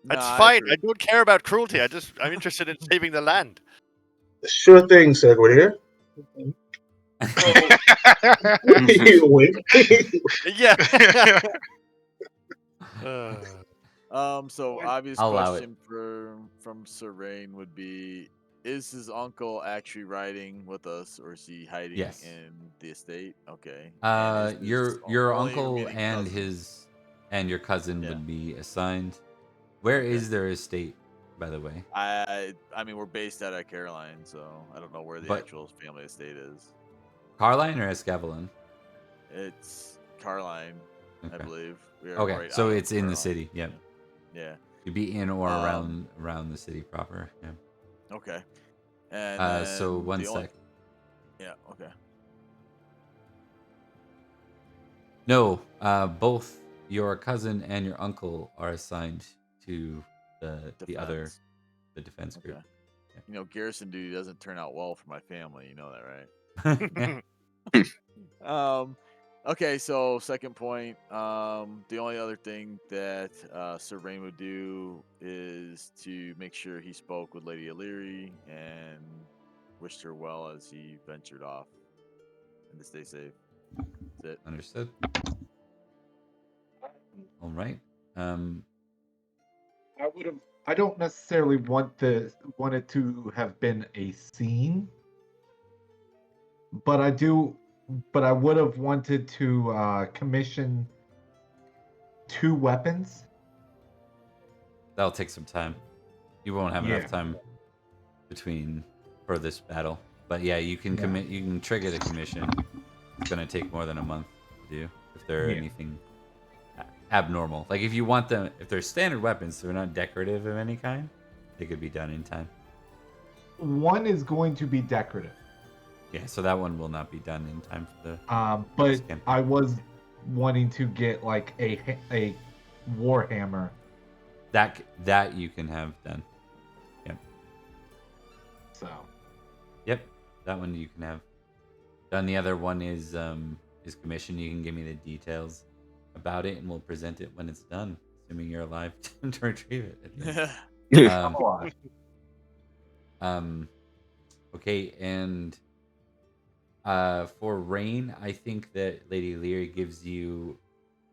That's Nah, I fine. agree. I don't care about cruelty. I'm interested in saving the land. Sure thing, sir. We're here. You wink. Yeah. So obvious I'll allow question from Sir Rain would be: is his uncle actually riding with us, or is he hiding Yes. in the estate? Okay. And is his Your only uncle remaining and cousin- your cousin Yeah. would be assigned. Where Okay. is their estate, by the way? I mean, we're based out of Caroline, so I don't know where the But- actual family estate is. Carline or Escavalon? It's Carline, I Okay. believe. We are Okay, right so out of it's in the Caroline. city. Yep. Yeah. You'd be in or around the city proper. Yeah. Okay. And So then one the only- sec. Yeah. Okay. No, both your cousin and your uncle are assigned to the other Defense. the defense group. Okay. Garrison duty doesn't turn out well for my family. You know that, right? Okay, so second point. The only other thing that Sir Rain would do is to make sure he spoke with Lady Illyri and wished her well as he ventured off, and to stay safe. That's it. Understood. All right. I would have. I don't necessarily want it to have been a scene, but I do. But I would have wanted to commission 2 weapons. That'll take some time. You won't have Yeah. enough time for this battle. But yeah, you can commit. You can trigger the commission. It's gonna take more than a month to do if they're Yeah. anything abnormal. Like if you want them, if they're standard weapons, so they're not decorative of any kind, they could be done in time. One is going to be decorative. Yeah, so that one will not be done in time for the. But Skin. I was wanting to get like a warhammer. That you can have done. Yep. So. Yep. That one you can have done. The other one is commission. You can give me the details about it, and we'll present it when it's done, assuming you're alive to retrieve it. At the end. Okay, and for Rain, I think that Lady Leary gives you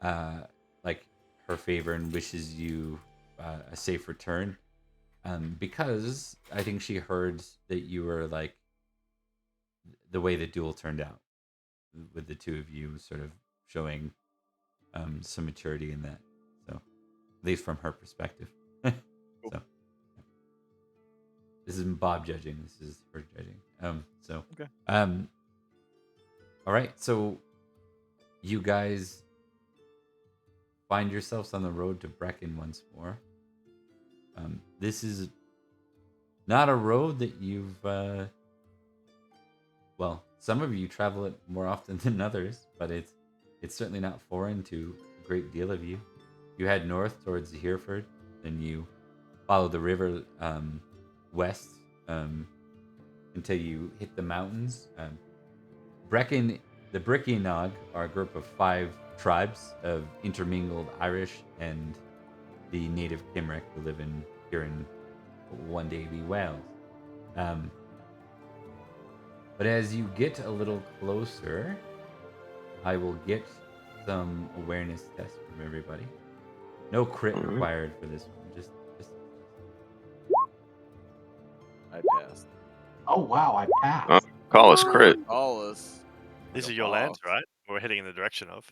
like her favor and wishes you a safe return, because I think she heard that you were like the way the duel turned out, with the two of you sort of showing some maturity in that. So, at least from her perspective. So, this isn't Bob judging. This is her judging. Okay. All right. So, you guys find yourselves on the road to Brecken once more. This is not a road that you've. Well, some of you travel it more often than others, but it's certainly not foreign to a great deal of you. You head north towards Hereford, then you follow the river west until you hit the mountains. Brecken, the Brickianog are a group of 5 tribes of intermingled Irish and the native Cymric who live here in one day be Wales. But as you get a little closer, I will get some awareness tests from everybody. No crit required for this one. Just I passed. Oh wow, I passed. Call us crit. All us. These Like are a your lands, boss. right? We're heading in the direction of.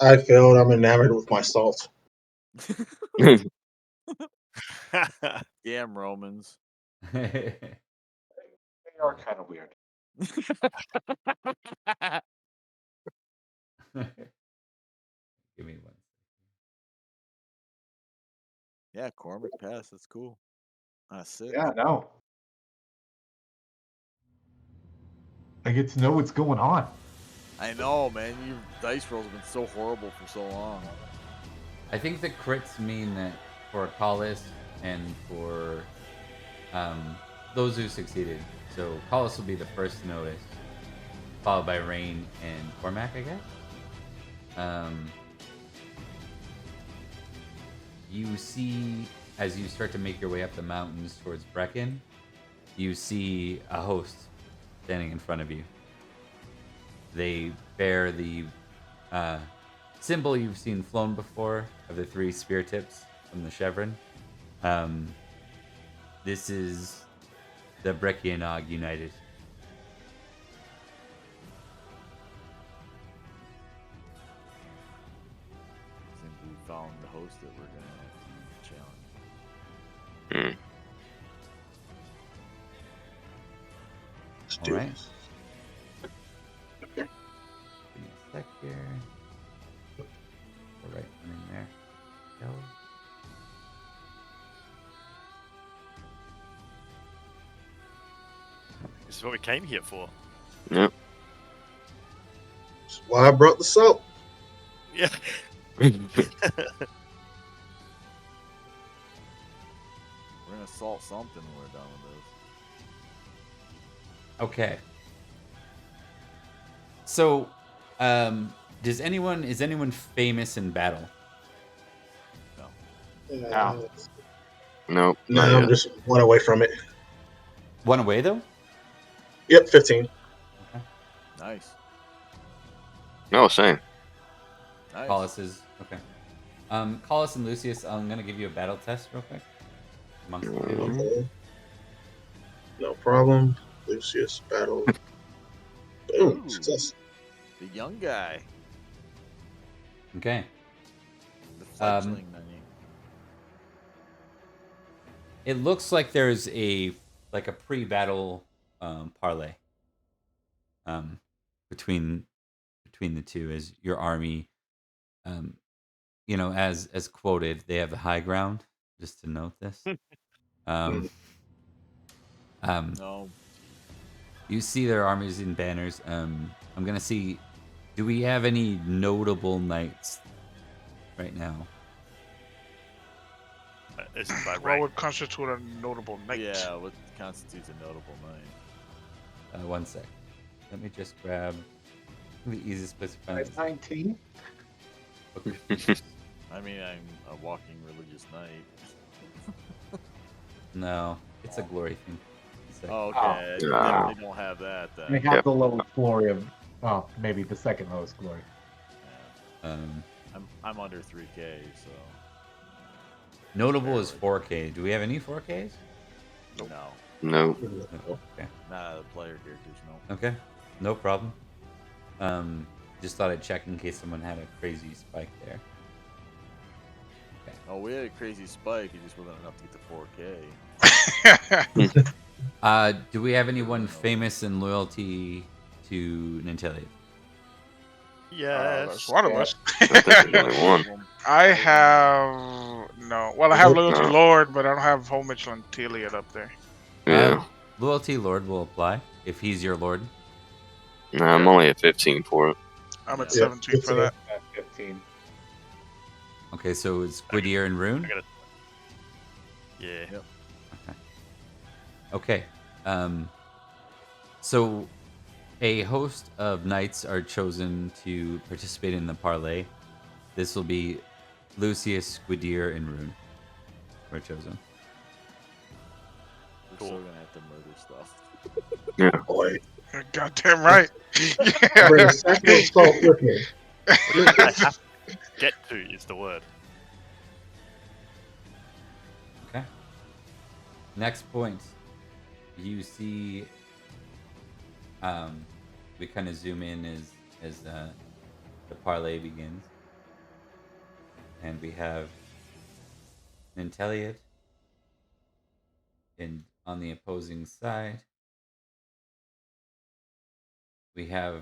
I failed. I'm enamored with my salt. Damn Romans. They are kind of weird. give me one. Yeah, Cormac passed. That's cool. 6. Yeah, no. I get to know what's going on. I know, man. Your dice rolls have been so horrible for so long. I think the crits mean that for Collis and for those who succeeded. So Collis will be the first to notice, followed by Rain and Cormac, I guess. You see, as you start to make your way up the mountains towards Brecken, you see a host standing in front of you. They bear the symbol you've seen flown before of the 3 spear tips from the chevron. This is the Breccianog United. I think we found the host that we're gonna have to challenge. Let's All do right. this. Give me a sec here. Go right one in there. Go. This is what we came here for. Yep. That's why I brought the salt. Yeah. We're gonna salt something when we're done with this. Okay. So, is anyone famous in battle? No. Nope, No, not I'm yet. just one away from it. One away though. Yep, 15. Nice. No, same. Nice. Collis is okay. Collis and Lucius, I'm gonna give you a battle test real quick. Amongst the two of you. Okay. No problem. Lucius battle. Boom. Ooh. Success. The young guy. Okay. The fledgling. It looks like there's a pre-battle parlay between the two as your army as quoted, they have the high ground, just to note this. No. You see their armies in banners. I'm gonna see, do we have any notable knights right now? Is it by What rank? would constitute a notable knight? Yeah, what constitutes a notable knight? One sec. Let me just grab the easiest place to find It's this. 19. I mean, I'm a walking religious knight. No, it's a glory thing. One sec. Oh, okay. I Ah. definitely don't have that I then. have the lowest glory of, well, maybe the second lowest glory. Yeah. Um, I'm under 3K, so Notable is 4K. Do we have any 4Ks? no. No. Okay. Not out of the player characters, no. Okay. No problem. Just thought I'd check in case someone had a crazy spike there. Oh, we had a crazy spike. It just wasn't enough to get the 4K. Do we have anyone famous in loyalty to Nanteleod? Yes. There's one of us. I think there's only one. I have no. Well, I have loyalty No. Lord, but I don't have homage on Nanteleod up there. Yeah. Loyalty Lord will apply if he's your lord. No, I'm only at 15 for it. I'm at Yeah. 17 for that. At 15. Okay, so it's Gwydir and Rune. I gotta... Yeah. Yep. Okay. So a host of knights are chosen to participate in the parlay. This will be Lucius, Gwydir, and Rune. We're chosen. We're Cool. still gonna have to murder stuff. Yeah. Boy. You're goddamn right. I bring a sack of salt with me. Get to is the word. Okay. Next point. You see, we kind of zoom in as the parlay begins, and we have Nanteleod, and on the opposing side, we have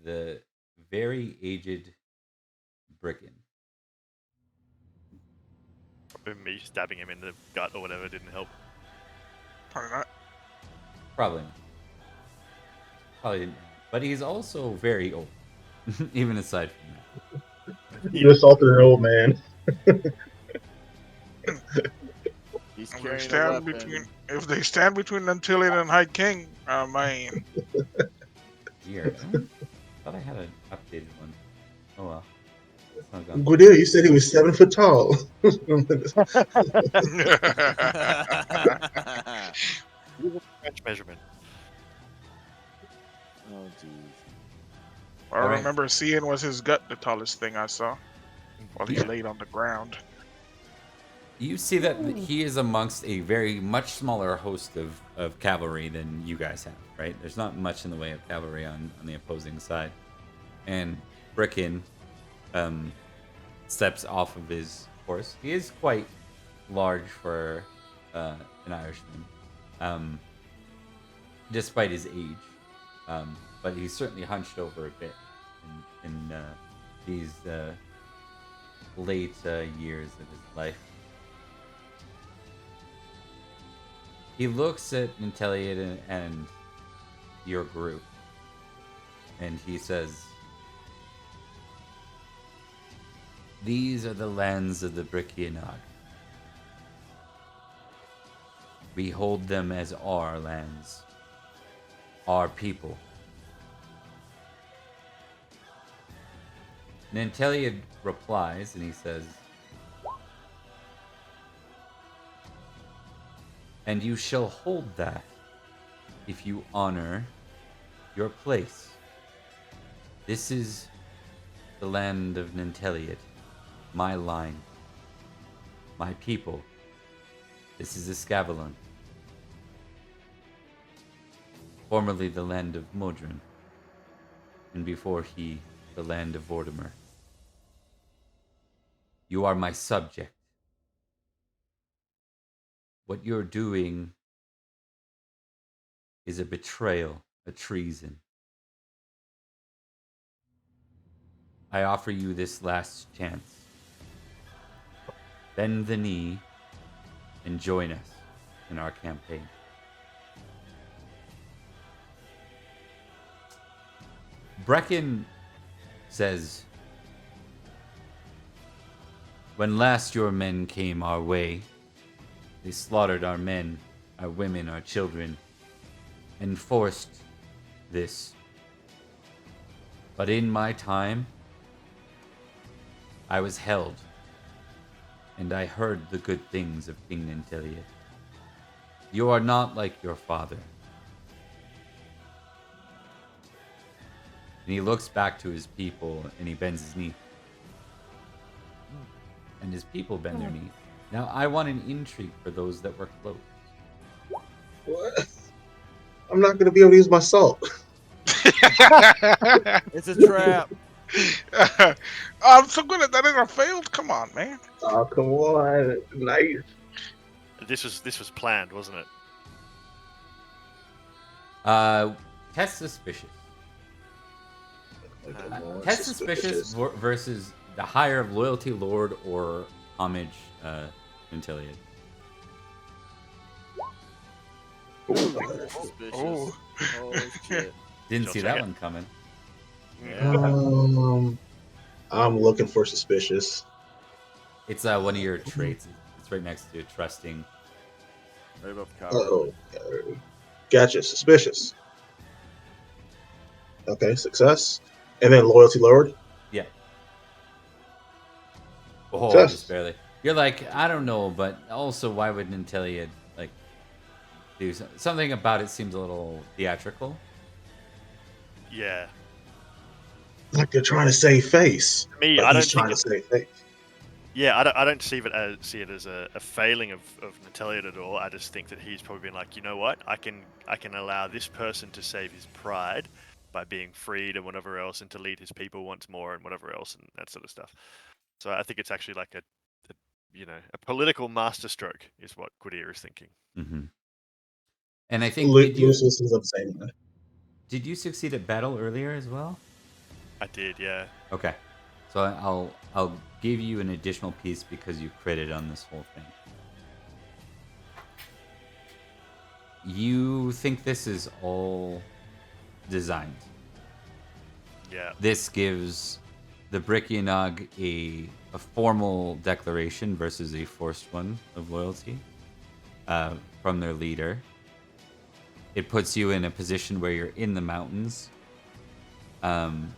the very aged Bricken. Probably me stabbing him in the gut or whatever didn't help. Probably not. Probably not. Probably didn't. But he's also very old, even aside from that. You assaulted an old man. He's If they carrying a stand weapon. if they stand between Nanteleod and High King, man. Weird. Thought I had an updated one. Oh well. It's not gone. Gwydir, you said he was 7 foot tall. French measurement. Oh, jeez. I All right. remember seeing was his gut the tallest thing I saw while he Yeah. laid on the ground. You see that he is amongst a very much smaller host of cavalry than you guys have, right? There's not much in the way of cavalry on the opposing side. And Bricken steps off of his horse. He is quite large for an Irishman, despite his age. But he's certainly hunched over a bit in these late years of his life. He looks at Nanteleod and your group, and he says, "These are the lands of the Brickianog. We hold them as our lands, our people. Nanteleod replies and he says, "And you shall hold that if you honor your place. This is the land of Nanteleod, my line, my people. This is Escavalon, formerly the land of Modron, and before he, the land of Vortimer. You are my subject. What you're doing is a betrayal, a treason. I offer you this last chance. Bend the knee and join us in our campaign." Brecken says, "When last your men came our way, they slaughtered our men, our women, our children, and forced this. But in my time, I was held, and I heard the good things of King Nanteleod. You are not like your father." And he looks back to his people and he bends his knee. And his people bend their knee. Now I want an intrigue for those that were close. What? I'm not going to be able to use my salt. It's a trap. I'm so good at that and I failed. Come on, man. Oh, come on. Nice. This was planned, wasn't it? Test suspicious. Test suspicious versus the higher of loyalty, lord, or homage, Nanteleod. Suspicious. Oh. Oh shit. Didn't You'll see check that it. one coming. Yeah. I'm looking for suspicious. It's one of your traits. It's right next to trusting. Right above coward. Oh, gotcha. Suspicious. Okay, success. And then loyalty lowered. Yeah. Oh, Success. just barely. You're like, I don't know, but also, why would Nanteleod like do something about it? Seems a little theatrical. Yeah. Like they're trying to save face. Me, But I he's don't trying think to save face. Yeah, I don't see it as a failing of Nanteleod at all. I just think that he's probably been like, you know what, I can allow this person to save his pride by being freed and whatever else, and to lead his people once more and whatever else and that sort of stuff. So I think it's actually like a political masterstroke is what Gwydir is thinking. Mm-hmm. And I think Lucius is of the same way. did you succeed at battle earlier as well? I did, yeah. Okay, so I'll give you an additional piece because you critted on this whole thing. You think this is all designed. Yeah. This gives the Brickianog a formal declaration versus a forced one of loyalty from their leader. It puts you in a position where you're in the mountains, and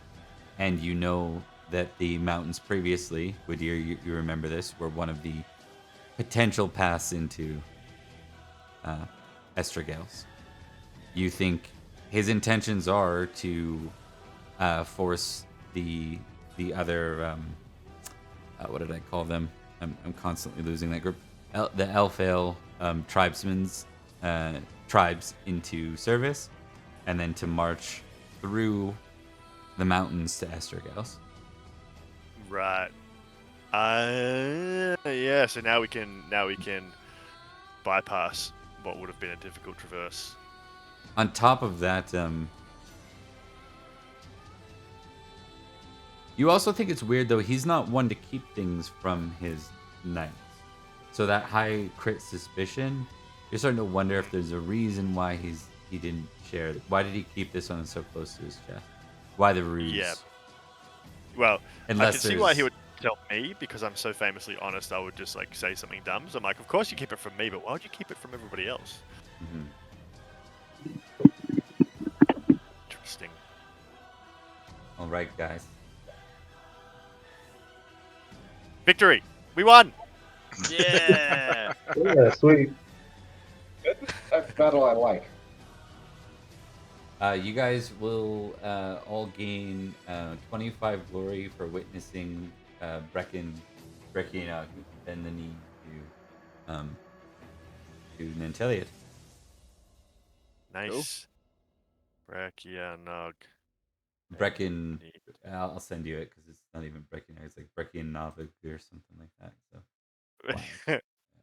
you know that the mountains previously, Gwydir, you remember this, were one of the potential paths into Estragales. You think his intentions are to force the other what did I call them? I'm constantly losing that group. The Elfale tribesmen's tribes into service, and then to march through the mountains to Estragales. Right. Yeah. So now we can bypass what would have been a difficult traverse. On top of that, you also think it's weird though. He's not one to keep things from his knights, so that high crit suspicion, you're starting to wonder if there's a reason why he didn't share. Why did he keep this one so close to his chest? Why the ruse? Yeah. Well, Unless I can see why he there's- would tell me, because I'm so famously honest. I would just like say something dumb. So I'm like, of course you keep it from me, but why would you keep it from everybody else? Mm-hmm. Interesting. All right, guys. Victory! We won! Yeah. Yeah, sweet. Good type of battle I like. You guys will all gain 25 glory for witnessing Brecken breaking out bend the knee to Nanteleod. Nice. Brachionog. Brecken, I'll send you it because it's not even Brecken. It's like Breckian Novig or something like that. So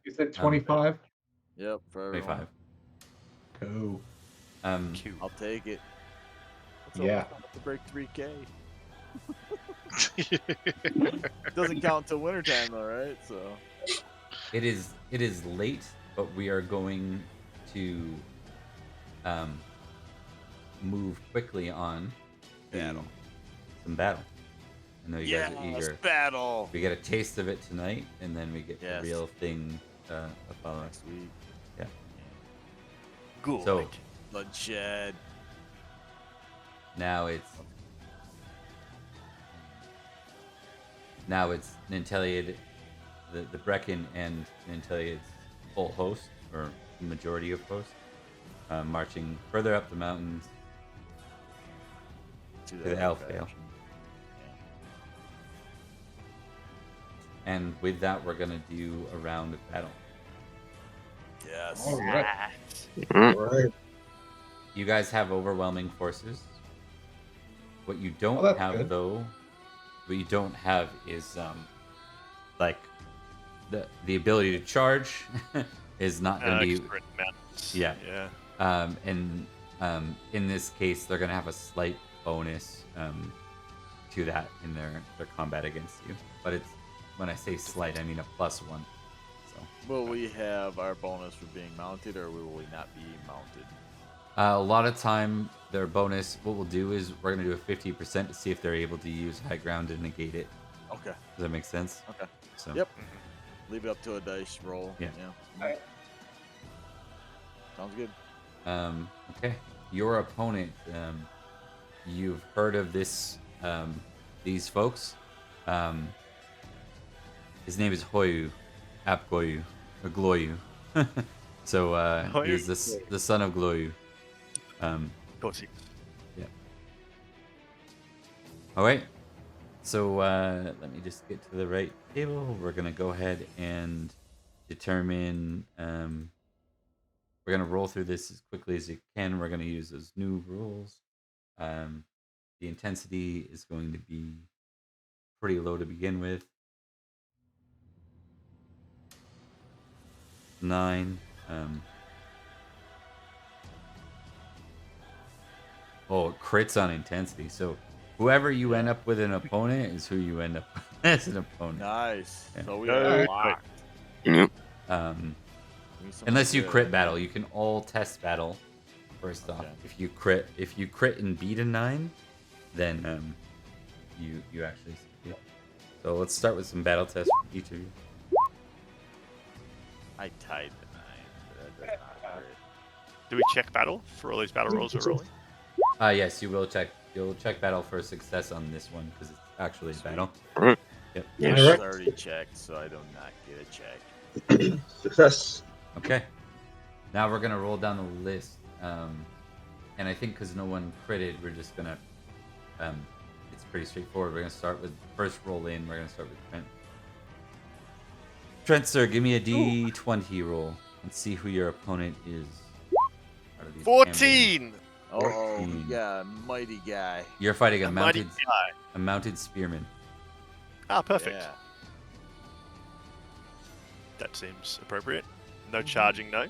You said 25? Yep, for everyone. 25. Cool. I'll take it. Let's Yeah. hope it's not to break 3K. It doesn't count till wintertime though, right? So It is late, but we are going to move quickly on to some battle. I know you guys are eager. Battle. We get a taste of it tonight, and then we get the real thing following Next week. Yeah. Good. So Bloodshed. now it's Nanteleod, the Brecken and Nanteleod's full host, or majority of host, marching further up the mountains to the Elfdale. And with that, we're gonna do a round of battle. Yes. All right. All right. You guys have overwhelming forces. What you don't that's have, good. though, what you don't have is like the ability to charge is not going to be. Yeah. And in this case, they're going to have a slight bonus to that in their combat against you. But it's, when I say slight, I mean a +1. So Will we have our bonus for being mounted, or will we not be mounted? a lot of time, their bonus, what we'll do is we're going to do a 50% to see if they're able to use high ground to negate it. Okay. Does that make sense? Okay. So Yep. Leave it up to a dice roll. Yeah. Alright. Sounds good. Okay. Your opponent, you've heard of this, these folks. His name is Hoyu, Apgoyu, or Gloyu. So he's the son of Gloyu. Of course he. Yeah. All right. So let me just get to the right table. We're gonna go ahead and determine. We're gonna roll through this as quickly as you can. We're gonna use those new rules. The intensity is going to be pretty low to begin with. 9. Crits on intensity. So whoever you end up with an opponent is who you end up with as an opponent. Nice. Yeah. So we are locked. Yep. Unless you crit battle, you can all test battle. First off, Okay. if you crit and beat a 9, then you actually succeed. So let's start with some battle tests for each of you. I tied the 9. But that's not great. Do we check battle for all these battle rolls we're rolling? Yes, you will check. You'll check battle for success on this one because it's actually a battle. Alright. Yep. It's Alright. already checked, so I do not get a check. Success. Okay. Now we're gonna roll down the list, and I think because no one critted, we're just gonna. It's pretty straightforward. We're gonna start with first roll in. We're gonna start with Trent. Trent, sir, give me a D20 roll and see who your opponent is. Out of these 14! Oh, 14. yeah, mighty guy. You're fighting a Mighty mounted guy. spearman. Ah, perfect. Yeah. That seems appropriate. No charging, no.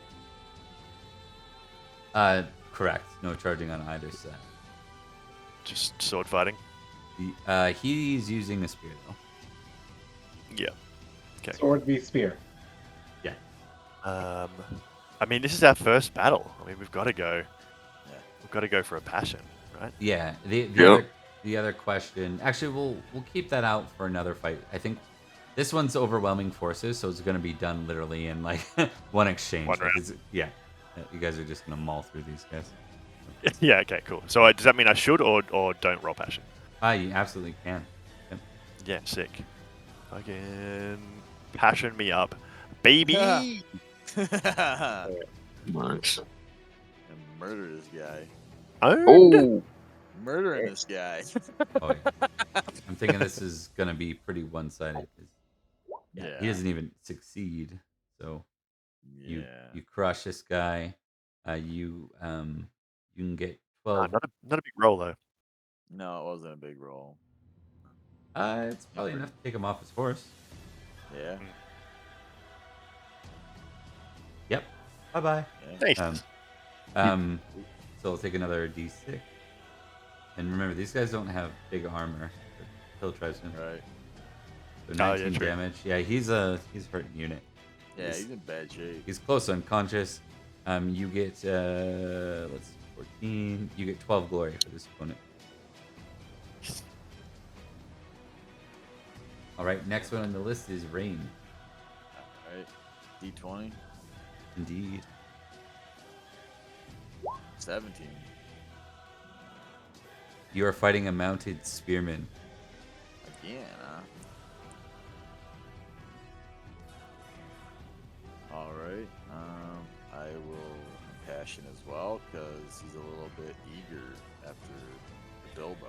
Correct. No charging on either side. Just sword fighting. He's using a spear though. Yeah. Okay. Sword v spear. Yeah. I mean, this is our first battle. I mean, we've got to go. Yeah. We've got to go for a passion, right? Yeah. The other question. Actually, we'll keep that out for another fight. I think this one's overwhelming forces, so it's going to be done literally in like one exchange. One round. Yeah. You guys are just going to maul through these guys. Yeah. Okay. Cool. So does that mean I should or don't roll passion? You absolutely can. Yep. Yeah. Sick. Again, passion me up, baby. and Nice. murder this guy. Owned. Oh, Murdering this guy. Oh yeah. I'm thinking this is gonna be pretty one-sided. Yeah. He doesn't even succeed. So Yeah. you crush this guy. You can get 12. Not a big roll though. No, it wasn't a big roll. It's probably enough to take him off his horse. Yeah. Yep. Bye bye. Yeah. Nice. So we'll take another D6. And remember, these guys don't have big armor. Hill tribesmen. Right. So Oh, yeah, 19 true. damage. Yeah, he's a hurting unit. Yeah, he's in bad shape. He's close to unconscious. You get let's see, 14. You get 12 glory for this opponent. All right, next one on the list is Rain. Alright. D20. Indeed. 17. You are fighting a mounted spearman. Again, huh? Alright. I will impassion as well, because he's a little bit eager after the Bilbo.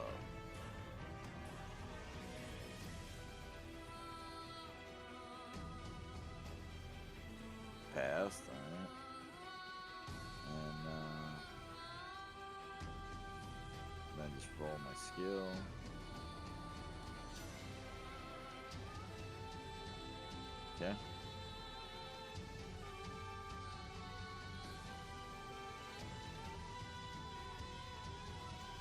Passed, alright. And then just roll my skill. Okay.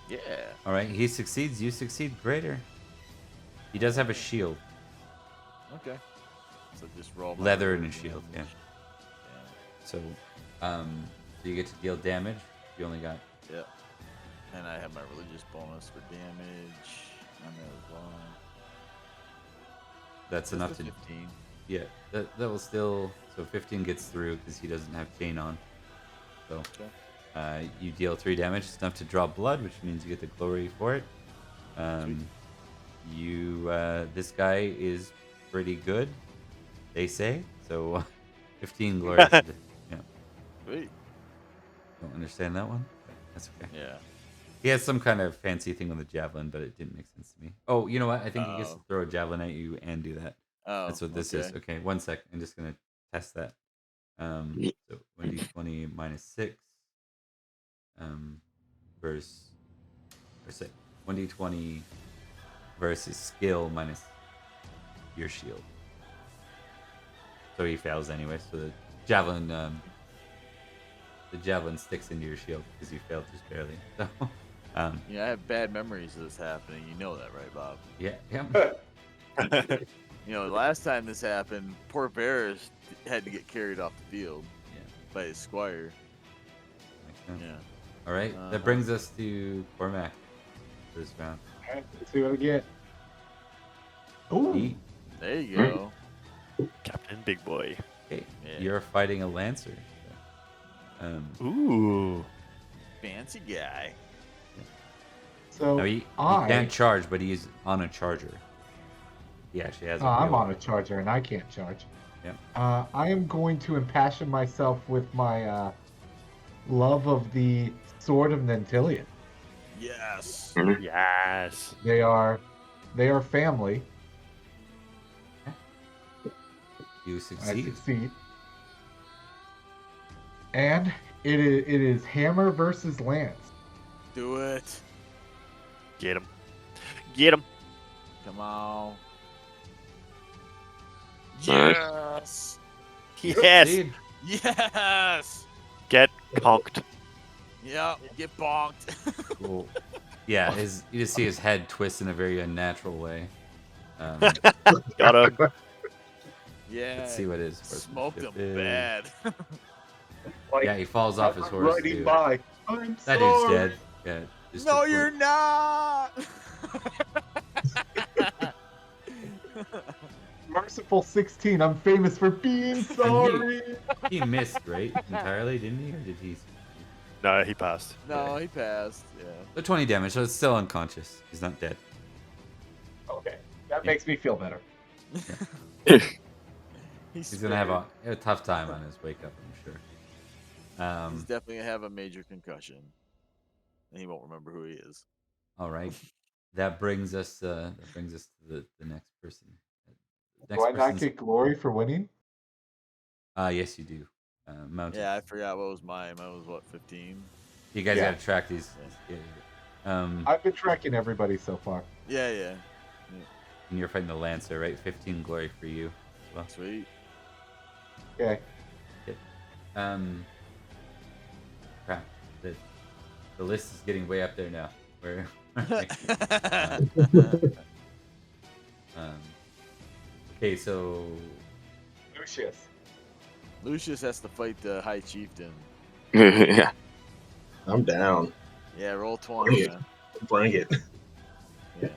Yeah. All right, he succeeds. You succeed greater. He does have a shield. Okay. So just roll my Leather and a damage. shield, yeah. So, so you get to deal damage. You only got Yeah. And I have my religious bonus for damage on there as well. that's enough to 15. yeah. That will still 15 gets through because he doesn't have chain on. So Okay. you deal 3 damage. It's enough to draw blood, which means you get the glory for it. This guy is pretty good, they say. So 15 glory. Yeah. Sweet. Don't understand that one. But that's okay. Yeah. He has some kind of fancy thing on the javelin, but it didn't make sense to me. Oh, you know what? I think he gets to Oh. throw a javelin at you and do that. Oh, That's what this is. Okay, 1 sec. I'm just gonna test that. So 1d20 minus 6. Versus or say 1d20 versus skill minus your shield. So he fails anyway. So the javelin sticks into your shield because you failed just barely. So Yeah, I have bad memories of this happening. You know that, right, Bob? yeah. You know, last time this happened, poor Varys had to get carried off the field by his squire. Makes sense. Yeah. All right, that brings us to Cormac for this round. All right, let's see what I get. Ooh, He- There you go. Captain Big Boy. Okay, Yeah. you're fighting a lancer. So, Ooh. Fancy guy. so now he I, can't charge, but he's on a charger. He actually has. I'm wheel. on a charger and I can't charge. Yep. I am going to impassion myself with my love of the sword of Nanteleod. Yes. Yes. They are family. You I succeed. succeed. And it is hammer versus lance. Do it. Get him. Get him. Come on. Nice. Yes. Yes. Succeed. Yes. Get conked. Yep. Get bonked. Cool. Yeah, you just see his head twist in a very unnatural way. Got him. Yeah. Let's see what his Smoked him horsemanship is. bad. Yeah, he falls off his horse. Riding Too. by. I'm That sorry. dude's dead. Yeah. just No, a you're quick- not. Merciful 16. I'm famous for being sorry. He missed, right? Entirely, didn't he? Or did he? No, he passed. No, he passed. Yeah. So 20 damage, so it's still unconscious. He's not dead. Okay, that makes me feel better. He's gonna have a tough time on his wake up, I'm sure. He's definitely gonna have a major concussion, and he won't remember who he is. All right, that brings us to the next person. Do I not get glory for winning? Yes, you do. Mountain. Yeah, I forgot what was mine. Mine was what, 15? You guys Yeah. gotta track these. I've been tracking everybody so far. Yeah. And you're fighting the Lancer, right? 15 glory for you as well. Sweet. Okay. Crap. The list is getting way up there now. Where? Okay, so Lucius. Lucius has to fight the High Chieftain. Yeah. I'm down. Yeah, roll 20, Bring it. man. Bring it. Yeah.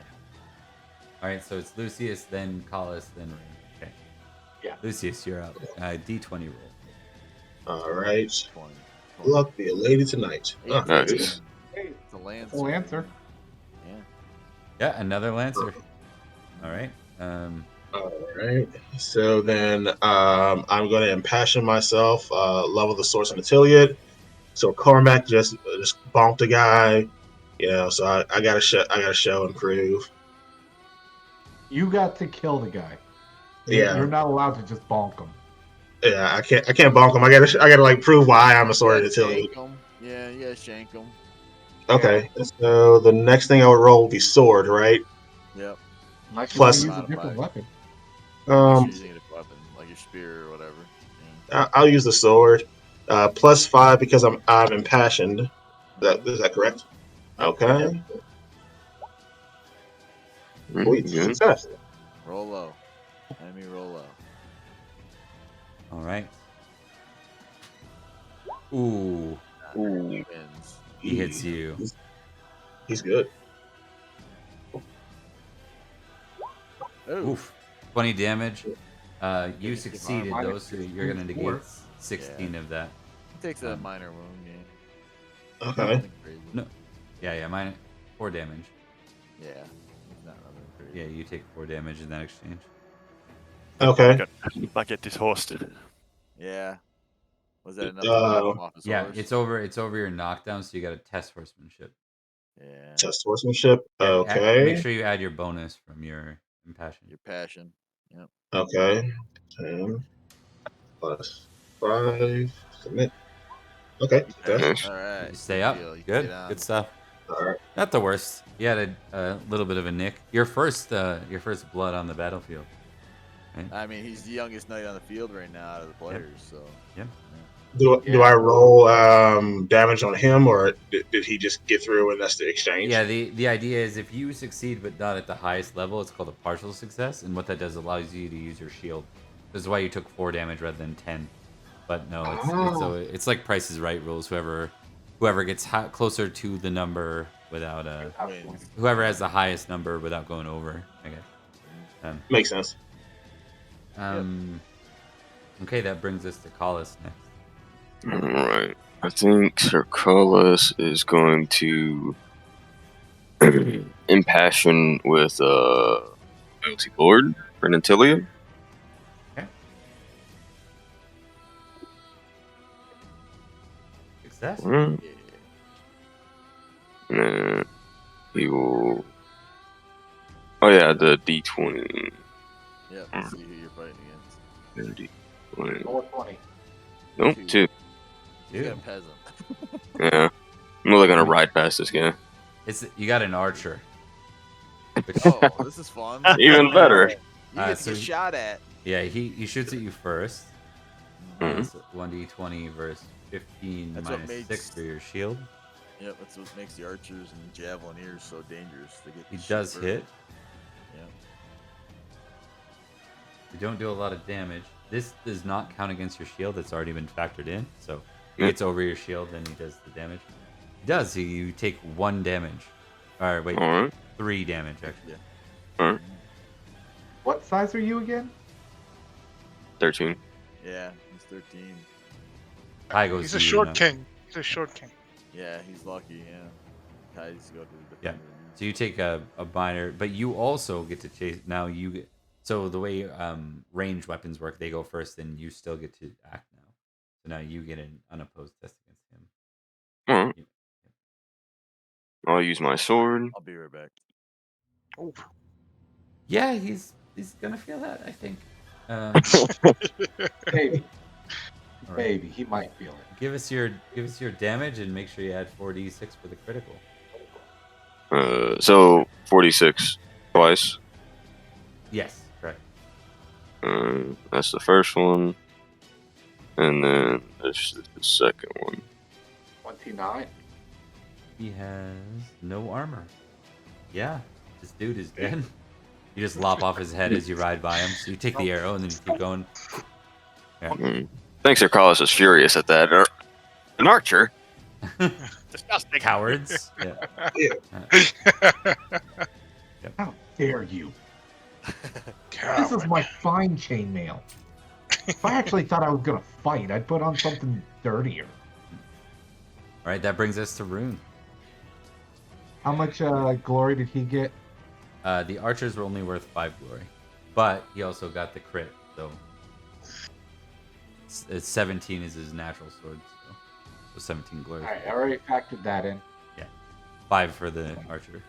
all right, so it's Lucius, then Collis, then Ray. Okay. Yeah. Lucius, you're up. D20 roll. All right. 20. Luck be a lady tonight. 18. Nice. Hey, It's a Lancer. it's a Lancer. Yeah. Yeah, another Lancer. All right. All right. So then I'm going to impassion myself, level the source of Nanteleod. So Cormac just bonked a guy, so I gotta show and prove. You got to kill the guy. Yeah. You're not allowed to just bonk him. Yeah, I can't bonk him. I gotta like prove why I'm a sword of Nanteleod. Shank him. Yeah, you gotta shank him. Okay. So the next thing I would roll would be sword, right? Yep. Unless you Plus- want to use a different weapon. Unless you're using a weapon, like your spear or whatever. Yeah. I'll use the sword. +5 because I'm impassioned. Is that correct? Okay. Sweet. Good. Success. Roll low. Enemy roll low. All right. Ooh, He Ooh. wins. he hits you. He's good. Oh, Oof. 20 damage. You Yeah, succeeded, minus though, so you're going to negate 4. 16 of that. he takes a minor wound. Yeah. Okay. Nothing crazy. No. Yeah, mine 4 damage. Yeah. He's not nothing crazy. Yeah, you take 4 damage in that exchange. Okay. Might get dishorsed. Yeah. Was that enough to knock him off his Yeah, horse? it's over your knockdown, so you got to test horsemanship. Yeah. Test horsemanship. Yeah, Okay. make sure you add your bonus from your impassion. Your passion. Yep. Okay. 10 +5. Submit. Okay. You Success. Nice. All right. You stay up. Deal. You Good. get on. Good stuff. All right. Not the worst. You had a little bit of a nick. Your first blood on the battlefield. I mean, he's the youngest knight on the field right now out of the players. So. Yep. Do I roll damage on him, or did he just get through and that's the exchange? Yeah, the idea is if you succeed but not at the highest level, it's called a partial success, and what that does allows you to use your shield. This is why you took 4 damage rather than 10. But no, it's like Price is Right rules. Whoever gets closer to the number without Wins. whoever has the highest number without going over, I guess. Makes sense. Okay, that brings us to Collis next. Alright. I think Sir Carlos is going to impassion with Loyalty Lord for Nanteleod. Okay. Success. Alright. Yeah. And then he will. Oh yeah, the D20. Yep. Let's see who you're fighting against. The D20. Roll 20. Nope, 2. He's Two. got a peasant. Yeah. I'm really gonna ride past this guy. You got an archer. Which, Oh, this is fun. Even better. You get to so get shot at. yeah, he shoots at you first. Mhm. It's 1d20 versus 15 That's what minus makes- 6 for your shield. Yep, that's what makes the archers and javelineers so dangerous. They get He to shoot does first. hit. Yeah. You don't do a lot of damage. This does not count against your shield. It's already been factored in. So he Yeah. gets over your shield, then he does the damage. He does. You take 1 damage. Or wait, Alright. 3 damage actually. Alright. What size are you again? 13. Yeah, he's 13. High goes He's to a you short now. king. He's a short king. Yeah, he's lucky. Yeah. Ties go to the Yeah. defender. So you take a minor, but you also get to chase. Now So the way ranged weapons work, they go first, and you still get to act now. So now you get an unopposed test against him. Alright, You- I'll use my sword. I'll be right back. Oh, Yeah, he's gonna feel that, I think. Maybe. All right. Maybe. He might feel it. Give us your damage and make sure you add 4d6 for the critical. So 46 twice. Yes, correct. That's the first one. And then this is the second one. 29. He has no armor. Yeah, this dude is dead. You just lop off his head as you ride by him. So you take the arrow and then you keep going. Yeah. Thanks, Carlos is furious at that. An archer? Disgusting. Cowards. Yeah. How dare you? God. This is my fine chainmail. If I actually thought I was gonna fight, I'd put on something dirtier. All right, that brings us to Rune. How much glory did he get? The archers were only worth 5 glory, but he also got the crit, so 17 is his natural sword, so 17 glory. Alright, I already factored that in. 5 for the archer.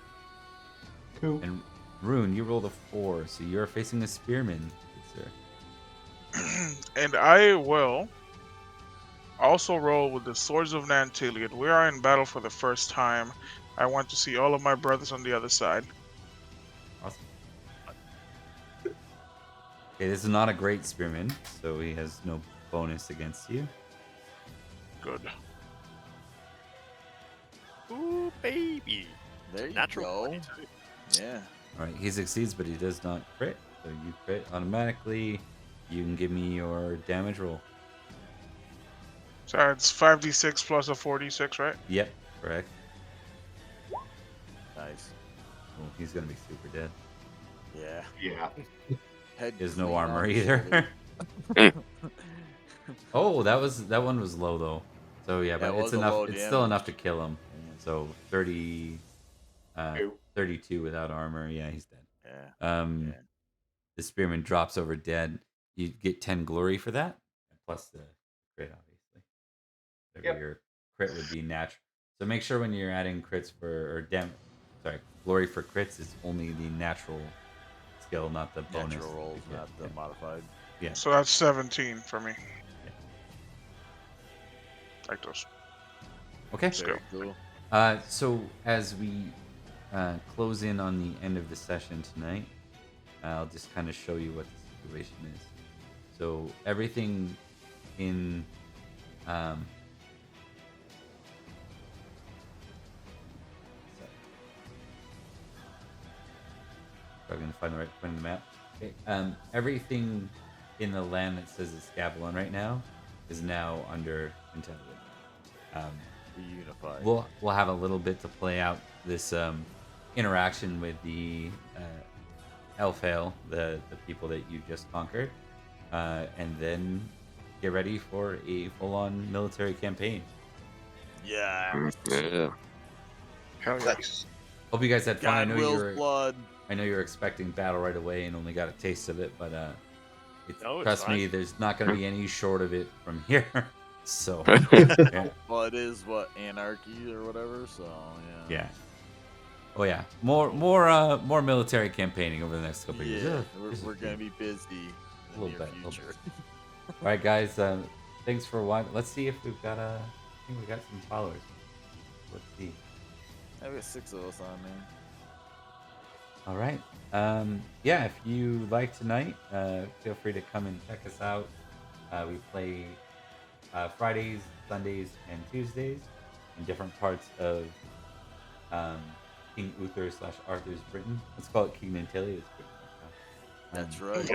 Cool. And Rune, you rolled a 4, so you're facing a spearman, good sir. And I will also roll with the Swords of Nanteleod. We are in battle for the first time. I want to see all of my brothers on the other side. Awesome. Okay, this is not a great spearman, so he has no bonus against you. Good. Ooh, baby. There you Natural go. 22. Yeah. All right, he succeeds, but he does not crit, so you crit automatically. You can give me your damage roll. So it's 5d6 plus a 4d6, right? Yep, correct. Nice. Oh, he's gonna be super dead. Yeah. Yeah. Head He has no clean on armor the either. shoulder. Oh, that one was low though. So yeah, Yeah, but it it's was a enough. low It's still damage. enough to kill him. So 32 without armor. Yeah, he's dead. Yeah. Yeah. The spearman drops over dead. You get 10 glory for that, plus the crit, obviously. Yep. Your crit would be natural. So make sure when you're adding crits glory for crits is only the natural skill, not the bonus. Natural rolls, Yeah, not the yeah. modified. Yeah. So that's 17 for me. Yeah. Like those. Okay. Let's go. Very cool. So as we close in on the end of the session tonight, I'll just kind of show you what the situation is. So everything in struggling to find the right point in the map. Okay. Everything in the land that says Escavalon right now is now under Nanteleod. Reunified. We'll have a little bit to play out this interaction with the Elfale, the people that you just conquered, and then get ready for a full-on military campaign. Yeah. Yeah. Hell yeah. Nice. Hope you guys had fun. God wills blood. I know you're expecting battle right away and only got a taste of it, but No, it's trust fine. me, there's not going to be any short of it from here. So yeah. Well, it is what, Anarchy or whatever. So yeah. Yeah. Oh yeah, more military campaigning over the next couple of years. Yeah. Ugh, this is We're gonna good. be busy in the Little near bit, little future. All right, guys. Thanks for watching. Let's see if we've got I think we got some followers. Let's see. I've got 6 of us on there. All right. Yeah, if you like tonight, feel free to come and check us out. We play Fridays, Sundays, and Tuesdays in different parts of King Uther / Arthur's Britain. Let's call it King Nanteleod's Britain. That's right.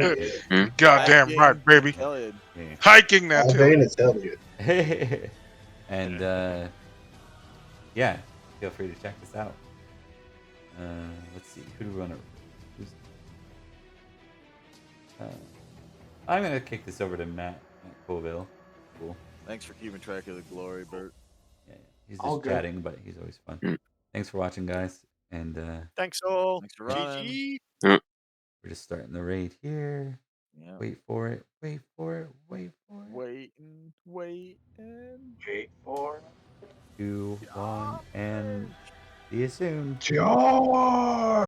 Goddamn Hiking right, baby. Nanteleod. Yeah. Hiking that Alvain too. is telling you. And yeah, feel free to check us out. Let's see, who do we want to? I'm gonna kick this over to Matt Colville. Cool. Thanks for keeping track of the glory, Bert. Yeah, he's All just good. chatting, but he's always fun. Thanks for watching, guys, and Thanks all. Thanks for running. GG. Mm. We're just starting the raid here. Yeah. Wait for it. Wait for it. Wait for it. Waiting. Wait for 2, 1, and see you soon. Charge!